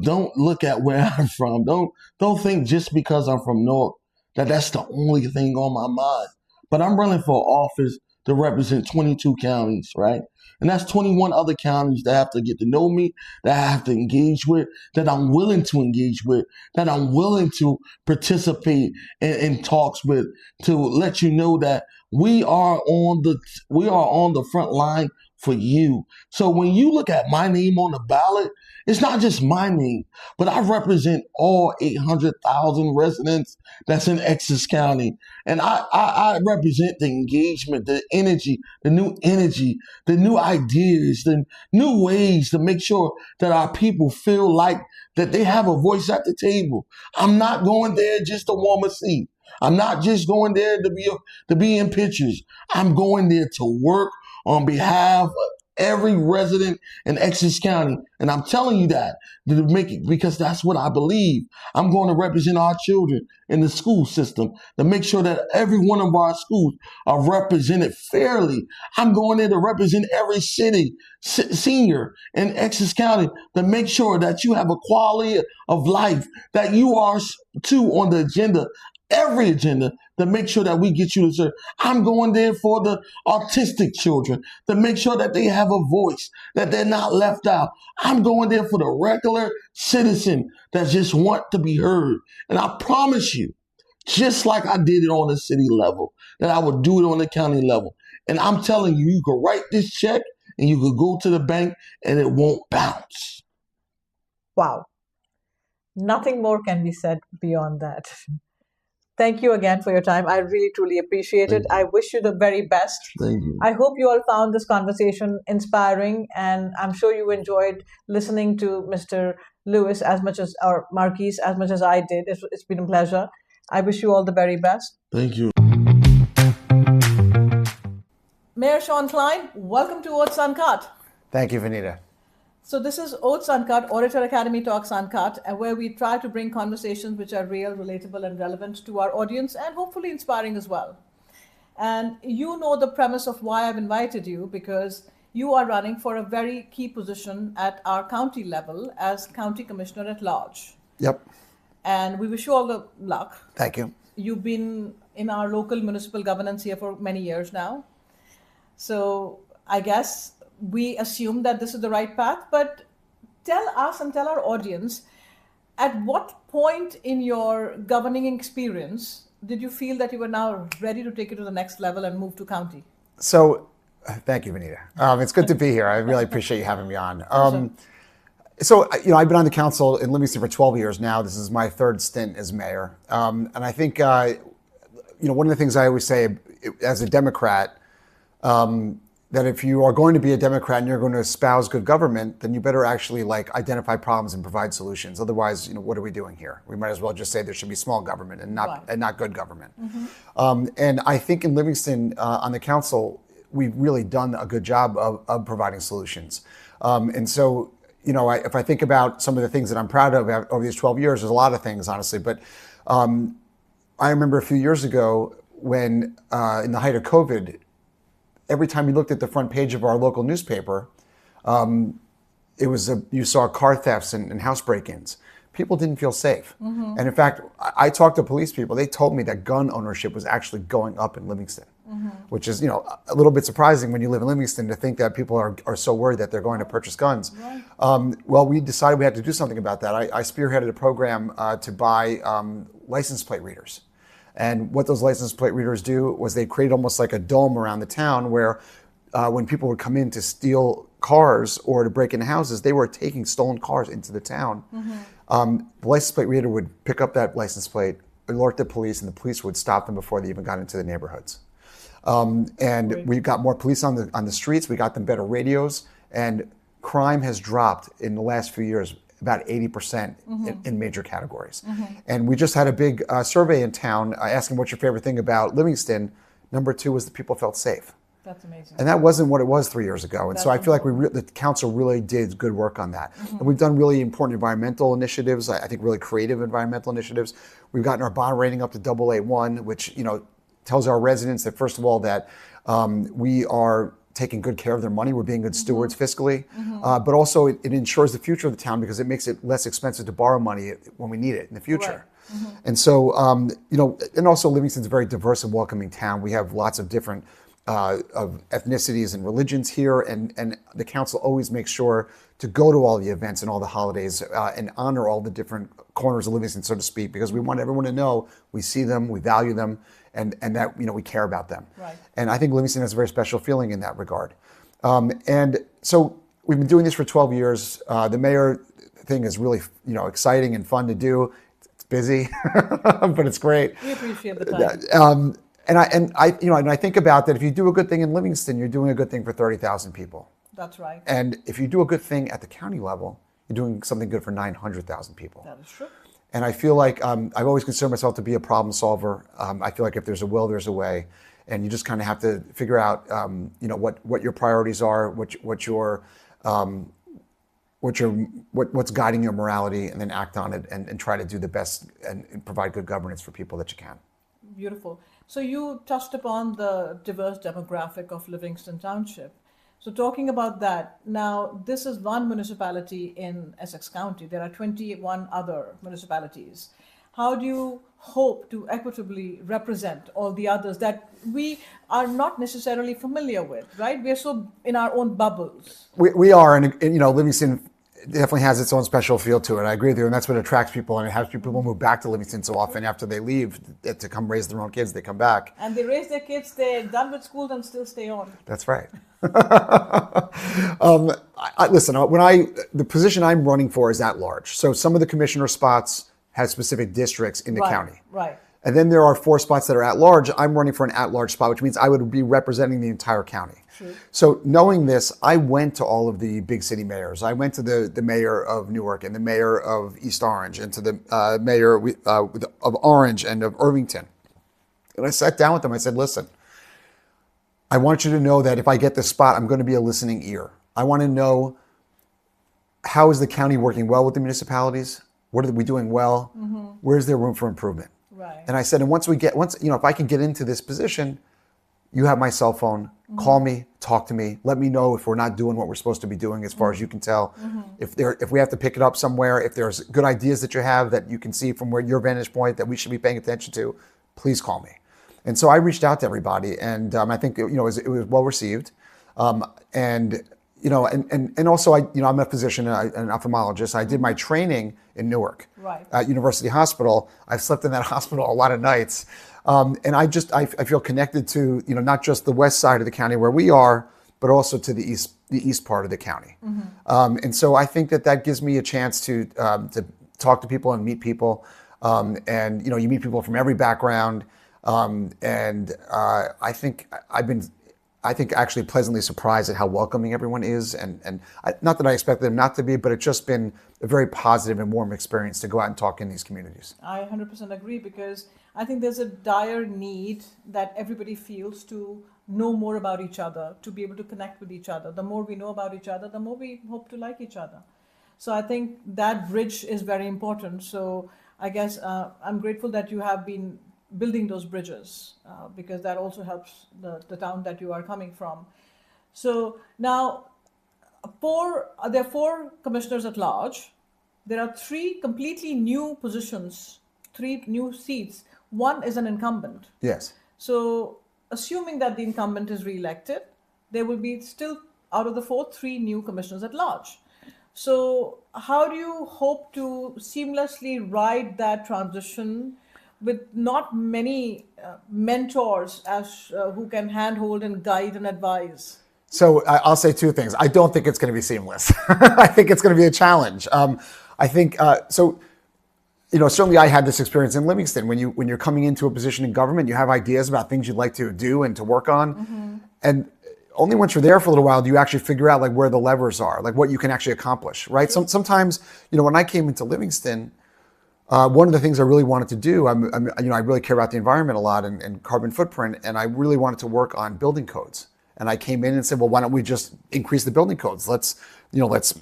Speaker 3: don't look at where I'm from. Don't think just because I'm from Newark that's the only thing on my mind. But I'm running for office to represent 22 counties, right? And that's 21 other counties that have to get to know me, that I have to engage with, that I'm willing to engage with, that I'm willing to participate in talks with, to let you know that we are on the front line for you. So when you look at my name on the ballot, it's not just my name, but I represent all 800,000 residents that's in Essex County. And I represent the engagement, the energy, the new ideas, the new ways to make sure that our people feel like that they have a voice at the table. I'm not going there just to warm a seat. I'm not just going there to be in pictures. I'm going there to work on behalf of every resident in Essex County. And I'm telling you that to make it, because that's what I believe. I'm going to represent our children in the school system to make sure that every one of our schools are represented fairly. I'm going there to represent every city senior in Essex County to make sure that you have a quality of life, that you are too on the agenda, every agenda, to make sure that we get you to serve. I'm going there for the autistic children to make sure that they have a voice, that they're not left out. I'm going there for the regular citizen that just want to be heard. And I promise you, just like I did it on the city level, that I would do it on the county level. And I'm telling you, you could write this check and you could go to the bank and it won't bounce.
Speaker 1: Wow. Nothing more can be said beyond that. Thank you again for your time. I really, truly appreciate it. I wish you the very best.
Speaker 3: Thank you.
Speaker 1: I hope you all found this conversation inspiring, and I'm sure you enjoyed listening to Mr. Lewis as much as, or Marquis as much as I did. It's been a pleasure. I wish you all the very best.
Speaker 3: Thank you.
Speaker 1: Mayor Shawn Klein, welcome to OATS Uncut.
Speaker 4: Thank you, Vineeta.
Speaker 1: So this is OATS Uncut, Orator Academy Talks Uncut, and where we try to bring conversations which are real, relatable, and relevant to our audience, and hopefully inspiring as well. And you know the premise of why I've invited you, because you are running for a very key position at our county level as County Commissioner-At-Large.
Speaker 4: Yep.
Speaker 1: And we wish you all the luck.
Speaker 4: Thank you.
Speaker 1: You've been in our local municipal governance here for many years now. So I guess we assume that this is the right path, but tell us and tell our audience, at what point in your governing experience did you feel that you were now ready to take it to the next level and move to county?
Speaker 4: So, thank you, Vineeta. It's good to be here. I really appreciate you having me on. So, I've been on the council in Livingston for 12 years now. This is my third stint as mayor. And I think, one of the things I always say as a Democrat, that if you are going to be a Democrat and you're going to espouse good government, then you better actually identify problems and provide solutions. Otherwise, what are we doing here? We might as well just say there should be small government and not good government. Mm-hmm. And I think in Livingston on the council, we've really done a good job of providing solutions. And so, if I think about some of the things that I'm proud of over these 12 years, there's a lot of things, honestly. But I remember a few years ago when, in the height of COVID, every time you looked at the front page of our local newspaper, you saw car thefts and house break-ins. People didn't feel safe. Mm-hmm. And in fact, I talked to police people. They told me that gun ownership was actually going up in Livingston, mm-hmm. which is, a little bit surprising when you live in Livingston to think that people are so worried that they're going to purchase guns. Right. Well, we decided we had to do something about that. I spearheaded a program to buy license plate readers. And what those license plate readers do was they create almost like a dome around the town where when people would come in to steal cars or to break into houses, they were taking stolen cars into the town. Mm-hmm. The license plate reader would pick up that license plate, alert the police, and the police would stop them before they even got into the neighborhoods. And we got more police on the streets. We got them better radios. And crime has dropped in the last few years about 80% mm-hmm. in major categories. Mm-hmm. And we just had a big survey in town asking what's your favorite thing about Livingston. Number 2 was that people felt safe.
Speaker 1: That's amazing.
Speaker 4: And that wasn't what it was 3 years ago. And so I feel like the council really did good work on that. Mm-hmm. And we've done really important environmental initiatives, I think really creative environmental initiatives. We've gotten our bond rating up to AA1, which tells our residents that, first of all, that we are taking good care of their money. We're being good stewards fiscally, mm-hmm. But also it ensures the future of the town because it makes it less expensive to borrow money when we need it in the future. Right. Mm-hmm. And so, and also Livingston's a very diverse and welcoming town. We have lots of different of ethnicities and religions here, and the council always makes sure to go to all the events and all the holidays and honor all the different corners of Livingston, so to speak, because we want everyone to know we see them, we value them, and that we care about them. Right. And I think Livingston has a very special feeling in that regard. And so we've been doing this for 12 years. The mayor thing is really exciting and fun to do. It's busy, but it's great.
Speaker 1: We appreciate the time.
Speaker 4: And I think about that. If you do a good thing in Livingston, you're doing a good thing for 30,000 people.
Speaker 1: That's right.
Speaker 4: And if you do a good thing at the county level, you're doing something good for 900,000 people.
Speaker 1: That is true.
Speaker 4: And I feel like I've always considered myself to be a problem solver. I feel like if there's a will, there's a way, and you just kind of have to figure out, what your priorities are, what's guiding your morality, and then act on it and try to do the best and provide good governance for people that you can.
Speaker 1: Beautiful. So you touched upon the diverse demographic of Livingston Township. So talking about that, now this is one municipality in Essex County. There are 21 other municipalities. How do you hope to equitably represent all the others that we are not necessarily familiar with, right? We are so in our own bubbles.
Speaker 4: We are, and Livingston definitely has its own special feel to it. I agree with you, and that's what attracts people, and it has people move back to Livingston so often after they leave to come raise their own kids. They come back.
Speaker 1: And they raise their kids, they're done with school and still stay on.
Speaker 4: That's right. Listen, the position I'm running for is at large. So some of the commissioner spots have specific districts in the county.
Speaker 1: Right.
Speaker 4: And then there are 4 spots that are at large. I'm running for an at-large spot, which means I would be representing the entire county.
Speaker 1: True.
Speaker 4: So knowing this, I went to all of the big city mayors. I went to the mayor of Newark and the mayor of East Orange and to the mayor of Orange and of Irvington. And I sat down with them. I said, listen, I want you to know that if I get this spot, I'm going to be a listening ear. I want to know, how is the county working well with the municipalities? What are we doing well? Where's there room for improvement?
Speaker 1: Right.
Speaker 4: And I said, and once if I can get into this position, you have my cell phone, call me, talk to me, let me know if we're not doing what we're supposed to be doing as far as you can tell. If we have to pick it up somewhere, if there's good ideas that you have that you can see from where your vantage point that we should be paying attention to, please call me. And so I reached out to everybody, and I think it was well received. And also I'm a physician, an ophthalmologist. I did my training in Newark at University Hospital. I've slept in that hospital a lot of nights. And I feel connected to, not just the west side of the county where we are, but also to the east part of the county. And so I think that gives me a chance to talk to people and meet people. And you meet people from every background. I think actually pleasantly surprised at how welcoming everyone is. And not that I expected them not to be, but it's just been a very positive and warm experience to go out and talk in these communities.
Speaker 1: I 100% agree, because I think there's a dire need that everybody feels to know more about each other, to be able to connect with each other. The more we know about each other, the more we hope to like each other. So I think that bridge is very important. So I guess I'm grateful that you have been building those bridges, because that also helps the town that you are coming from. So now, there are 4 commissioners at large. There are 3 completely new positions, 3 new seats. 1 is an incumbent.
Speaker 4: Yes.
Speaker 1: So assuming that the incumbent is re-elected, there will be still, out of the 4, 3 new commissioners at large. So how do you hope to seamlessly ride that transition with not many mentors who can handhold and guide and advise?
Speaker 4: So I'll say 2 things. I don't think it's going to be seamless. I think it's going to be a challenge. I think certainly I had this experience in Livingston. When you're coming into a position in government, you have ideas about things you'd like to do and to work on, and only once you're there for a little while do you actually figure out where the levers are, what you can actually accomplish. Right? Sometimes when I came into Livingston. One of the things I really wanted to do, I really care about the environment a lot and carbon footprint, and I really wanted to work on building codes. And I came in and said, well, why don't we just increase the building codes? Let's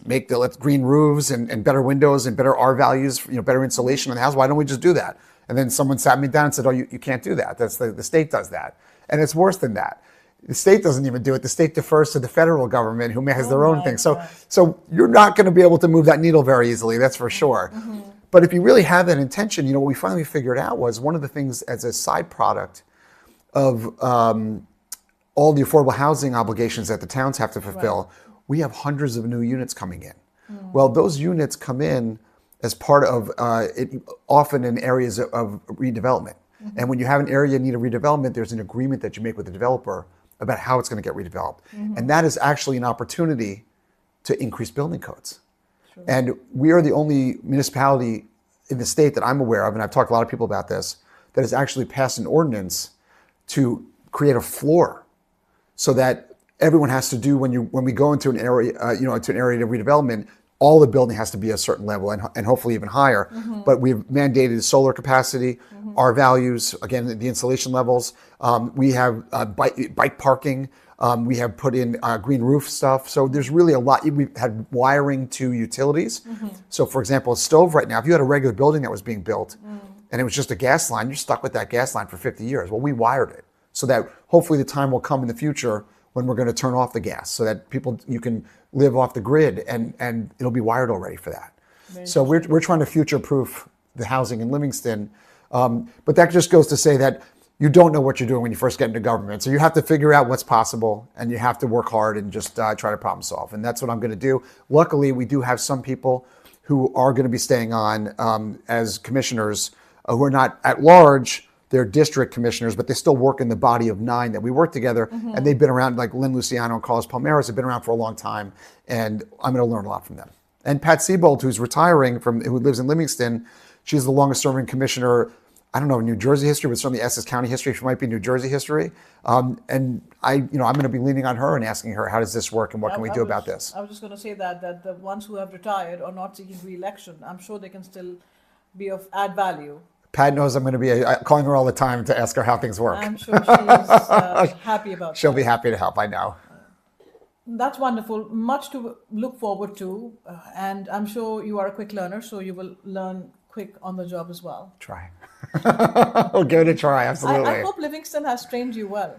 Speaker 4: make green roofs and better windows and better R values, better insulation in the house. Why don't we just do that? And then someone sat me down and said, oh, you can't do that. That's the state does that. And it's worse than that. The state doesn't even do it. The state defers to the federal government, who has their own thing. So you're not going to be able to move that needle very easily. That's for sure. But if you really have that intention, what we finally figured out was one of the things as a side product of all the affordable housing obligations that the towns have to fulfill, we have hundreds of new units coming in. Well, those units come in as part of often in areas of redevelopment. And when you have an area in need of redevelopment, there's an agreement that you make with the developer about how it's going to get redeveloped. And that is actually an opportunity to increase building codes. Sure. And we are the only municipality in the state that I'm aware of, and I've talked to a lot of people about this, that has actually passed an ordinance to create a floor so that everyone has to do when we go into an area, to an area of redevelopment, all the building has to be a certain level and hopefully even higher. But we've mandated solar capacity, our values, again, the insulation levels. We have bike parking. We have put in green roof stuff. So there's really a lot. We've had wiring to utilities. So for example, a stove right now, if you had a regular building that was being built and it was just a gas line, you're stuck with that gas line for 50 years. Well, we wired it so that hopefully the time will come in the future when we're going to turn off the gas so that you can live off the grid and it'll be wired already for that. So we're trying to future-proof the housing in Livingston. But that just goes to say that you don't know what you're doing when you first get into government. So you have to figure out what's possible and you have to work hard and just try to problem solve. And that's what I'm going to do. Luckily, we do have some people who are going to be staying on as commissioners who are not at large. They're district commissioners, but they still work in the body of 9 that we work together. And they've been around, like Lynn Luciano and Carlos Palmeras have been around for a long time. And I'm going to learn a lot from them. And Pat Siebold, who's retiring who lives in Livingston, she's the longest serving commissioner I don't know, New Jersey history, but certainly Essex County history. She might be New Jersey history. And I'm going to be leaning on her and asking her, how does this work and what can we do about this?
Speaker 1: I was just going to say that the ones who have retired or not seeking re-election, I'm sure they can still be of add value.
Speaker 4: Pat knows I'm going to be calling her all the time to ask her how things work.
Speaker 1: I'm sure she's happy about
Speaker 4: She'll
Speaker 1: that.
Speaker 4: be happy to help, I know.
Speaker 1: That's wonderful. Much to look forward to. And I'm sure you are a quick learner, so you will learn quick on the job as well.
Speaker 4: Try. We'll give it a try, absolutely.
Speaker 1: I hope Livingston has trained you well.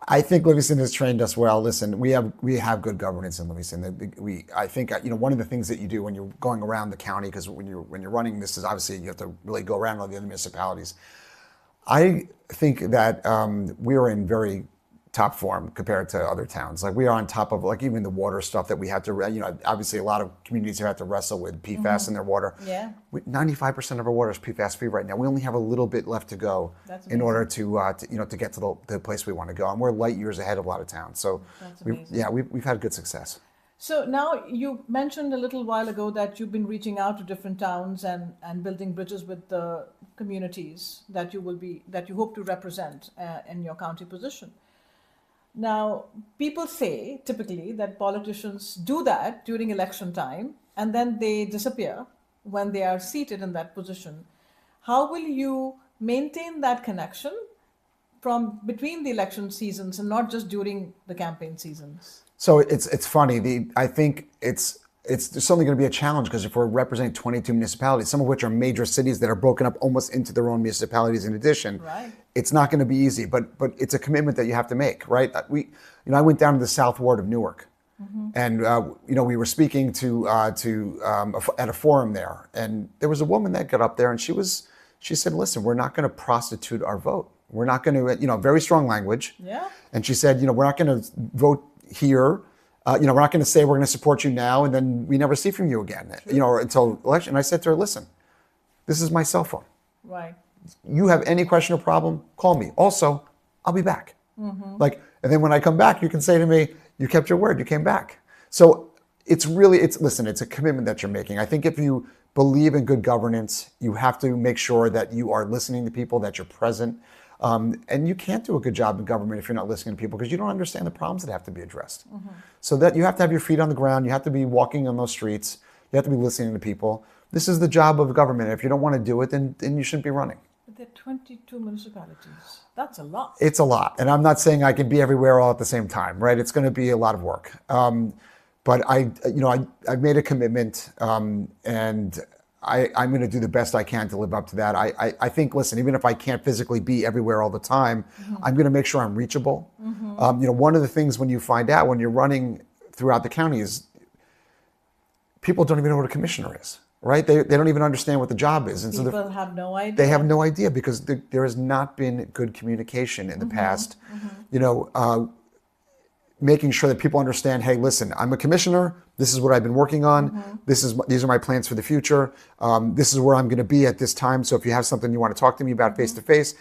Speaker 4: I think Livingston has trained us well. Listen, we have good governance in Livingston. I think one of the things that you do when you're going around the county, because when you're running this, is obviously you have to really go around all the other municipalities. I think that we are in very top form compared to other towns. Like we are on top of even the water stuff that we had to, obviously a lot of communities have had to wrestle with PFAS in their water.
Speaker 1: Yeah.
Speaker 4: 95% of our water is PFAS free right now. We only have a little bit left to go in order to get to the place we want to go. And we're light years ahead of a lot of towns. So we've had good success.
Speaker 1: So now you mentioned a little while ago that you've been reaching out to different towns and building bridges with the communities that you hope to represent in your county position. Now, people say typically that politicians do that during election time and then they disappear when they are seated in that position. How will you maintain that connection from between the election seasons and not just during the campaign seasons?
Speaker 4: So it's funny. I think it's certainly going to be a challenge because if we're representing 22 municipalities, some of which are major cities that are broken up almost into their own municipalities in addition,
Speaker 1: right.
Speaker 4: It's not going to be easy, but it's a commitment that you have to make, right? I went down to the South Ward of Newark, and we were speaking at a forum there, and there was a woman that got up there and she said, "Listen, we're not going to prostitute our vote. We're not going to, very strong language."
Speaker 1: Yeah.
Speaker 4: And she said, we're not going to vote here. We're not going to say we're going to support you now and then we never see from you again, until election. And I said to her, listen, this is my cell phone.
Speaker 1: Right.
Speaker 4: You have any question or problem, call me. Also, I'll be back. And then when I come back, you can say to me, you kept your word, you came back. So it's a commitment that you're making. I think if you believe in good governance, you have to make sure that you are listening to people, that you're present. And you can't do a good job in government if you're not listening to people because you don't understand the problems that have to be addressed. So that you have to have your feet on the ground. You have to be walking on those streets. You have to be listening to people. This is the job of government. If you don't want to do it, then you shouldn't be running.
Speaker 1: But there are 22 municipalities. That's a lot.
Speaker 4: It's a lot. And I'm not saying I can be everywhere all at the same time, right? It's going to be a lot of work. But I made a commitment and I'm going to do the best I can to live up to that. I think, listen, even if I can't physically be everywhere all the time, I'm going to make sure I'm reachable. One of the things when you find out when you're running throughout the county is people don't even know what a commissioner is, right? They don't even understand what the job is. And
Speaker 1: people have no idea.
Speaker 4: They have no idea because there has not been good communication in the past. Making sure that people understand, hey, listen, I'm a commissioner. This is what I've been working on. These are my plans for the future. This is where I'm going to be at this time. So if you have something you want to talk to me about face to face,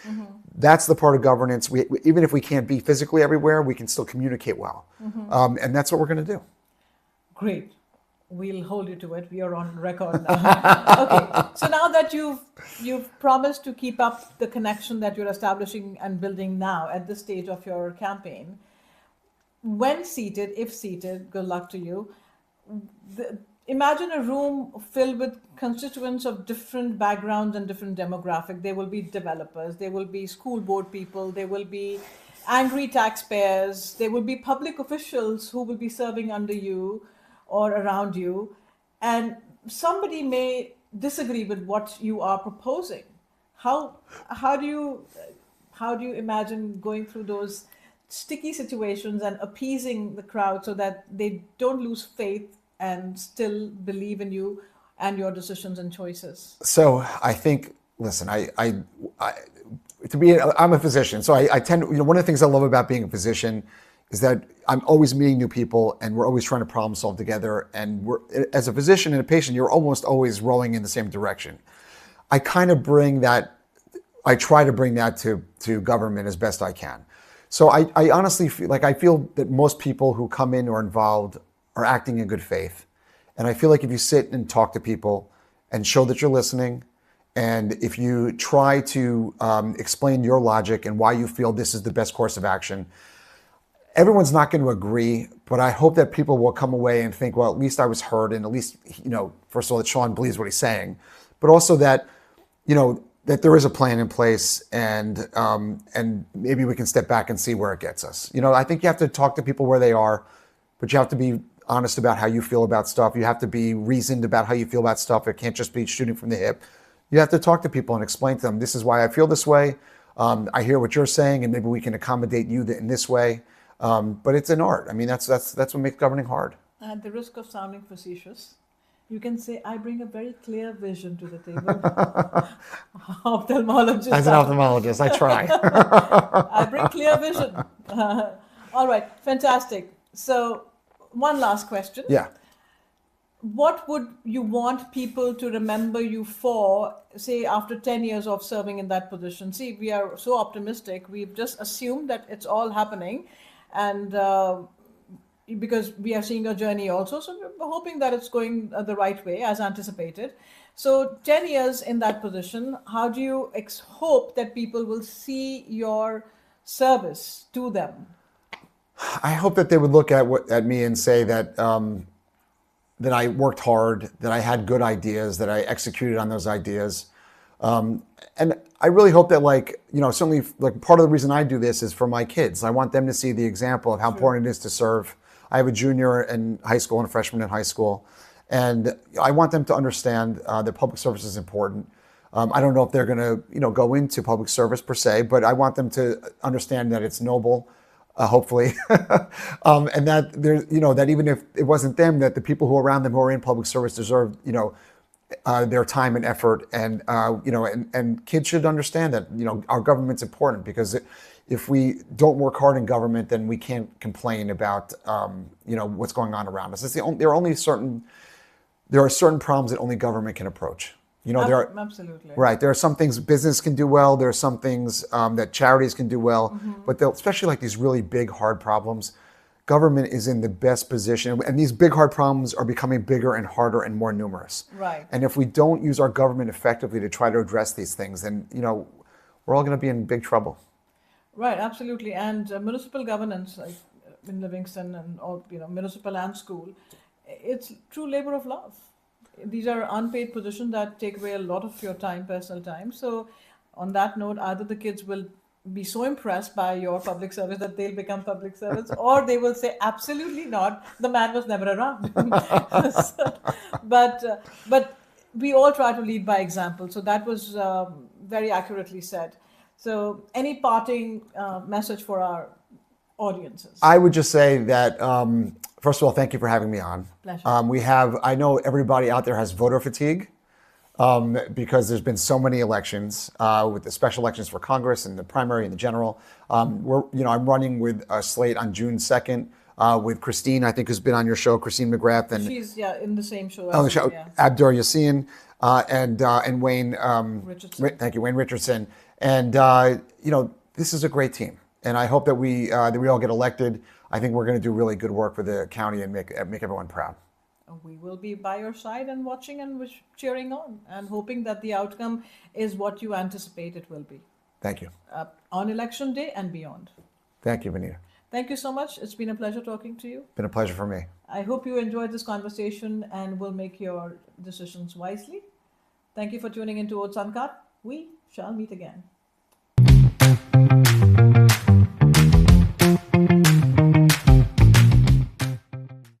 Speaker 4: that's the part of governance. Even if we can't be physically everywhere, we can still communicate well. And that's what we're going to do.
Speaker 1: Great. We'll hold you to it. We are on record now. Okay. So now that you've promised to keep up the connection that you're establishing and building now at this stage of your campaign, when seated, if seated, good luck to you. Imagine a room filled with constituents of different backgrounds and different demographics. There will be developers, there will be school board people, there will be angry taxpayers, there will be public officials who will be serving under you or around you. And somebody may disagree with what you are proposing. How do you imagine going through those sticky situations and appeasing the crowd so that they don't lose faith and still believe in you and your decisions and choices?
Speaker 4: So I think, listen, I'm a physician. So I tend, one of the things I love about being a physician is that I'm always meeting new people and we're always trying to problem solve together. And as a physician and a patient, you're almost always rowing in the same direction. I try to bring that to government as best I can. So I honestly feel that most people who come in or are involved are acting in good faith. And I feel like if you sit and talk to people and show that you're listening And if you try to explain your logic and why you feel this is the best course of action, everyone's not going to agree, but I hope that people will come away and think, well, at least I was heard, and at least, first of all, that Shawn believes what he's saying, but also that, that there is a plan in place, and maybe we can step back and see where it gets us. I think you have to talk to people where they are, but you have to be honest about how you feel about stuff. You have to be reasoned about how you feel about stuff. It can't just be shooting from the hip. You have to talk to people and explain to them, this is why I feel this way. I hear what you're saying, and maybe we can accommodate you in this way. But it's an art. I mean, that's what makes governing hard.
Speaker 1: At the risk of sounding facetious, you can say, I bring a very clear vision to the table. Ophthalmologist.
Speaker 4: As an ophthalmologist, I try.
Speaker 1: I bring clear vision. All right, fantastic. So, one last question.
Speaker 4: Yeah.
Speaker 1: What would you want people to remember you for, say, after 10 years of serving in that position? See, we are so optimistic. We've just assumed that it's all happening. And because we are seeing a journey also, so we're hoping that it's going the right way as anticipated. So 10 years in that position, how do you hope that people will see your service to them?
Speaker 4: I hope that they would look at me and say that that I worked hard, that I had good ideas, that I executed on those ideas. And I really hope that, certainly, part of the reason I do this is for my kids. I want them to see the example of how important it is to serve. I have a junior in high school and a freshman in high school. And I want them to understand that public service is important. I don't know if they're going to, go into public service per se, but I want them to understand that it's noble, hopefully, and that there's, that even if it wasn't them, that the people who are around them who are in public service deserve, their time and effort, and and kids should understand that our government's important, because if we don't work hard in government, then we can't complain about what's going on around us. There are certain problems that only government can approach.
Speaker 1: Absolutely.
Speaker 4: Right. There are some things business can do well. There are some things that charities can do well. But especially like these really big, hard problems, government is in the best position. And these big, hard problems are becoming bigger and harder and more numerous.
Speaker 1: Right.
Speaker 4: And if we don't use our government effectively to try to address these things, then, we're all going to be in big trouble.
Speaker 1: Right. Absolutely. And municipal governance, like in Livingston and municipal and school, it's true labor of love. These are unpaid positions that take away a lot of your time, personal time. So on that note, either the kids will be so impressed by your public service that they'll become public servants, or they will say, absolutely not, the man was never around. But we all try to lead by example. So that was very accurately said. So any parting message for our audiences?
Speaker 4: I would just say that, first of all, thank you for having me on.
Speaker 1: Pleasure.
Speaker 4: I know everybody out there has voter fatigue because there's been so many elections with the special elections for Congress and the primary and the general. I'm running with a slate on June 2nd with Christine, I think, who's been on your show, Christine McGrath. And
Speaker 1: she's in the same show.
Speaker 4: On the show,
Speaker 1: yeah.
Speaker 4: Abdur Yassin and Wayne
Speaker 1: Richardson.
Speaker 4: Thank you, Wayne Richardson. And this is a great team, and I hope that we all get elected. I think we're going to do really good work for the county and make everyone proud.
Speaker 1: We will be by your side and watching and cheering on and hoping that the outcome is what you anticipate it will be.
Speaker 4: Thank you.
Speaker 1: On election day and beyond.
Speaker 4: Thank you, Vineeta.
Speaker 1: Thank you so much. It's been a pleasure talking to you.
Speaker 4: Been a pleasure for me.
Speaker 1: I hope you enjoyed this conversation and will make your decisions wisely. Thank you for tuning into OATS Uncut. We shall meet again.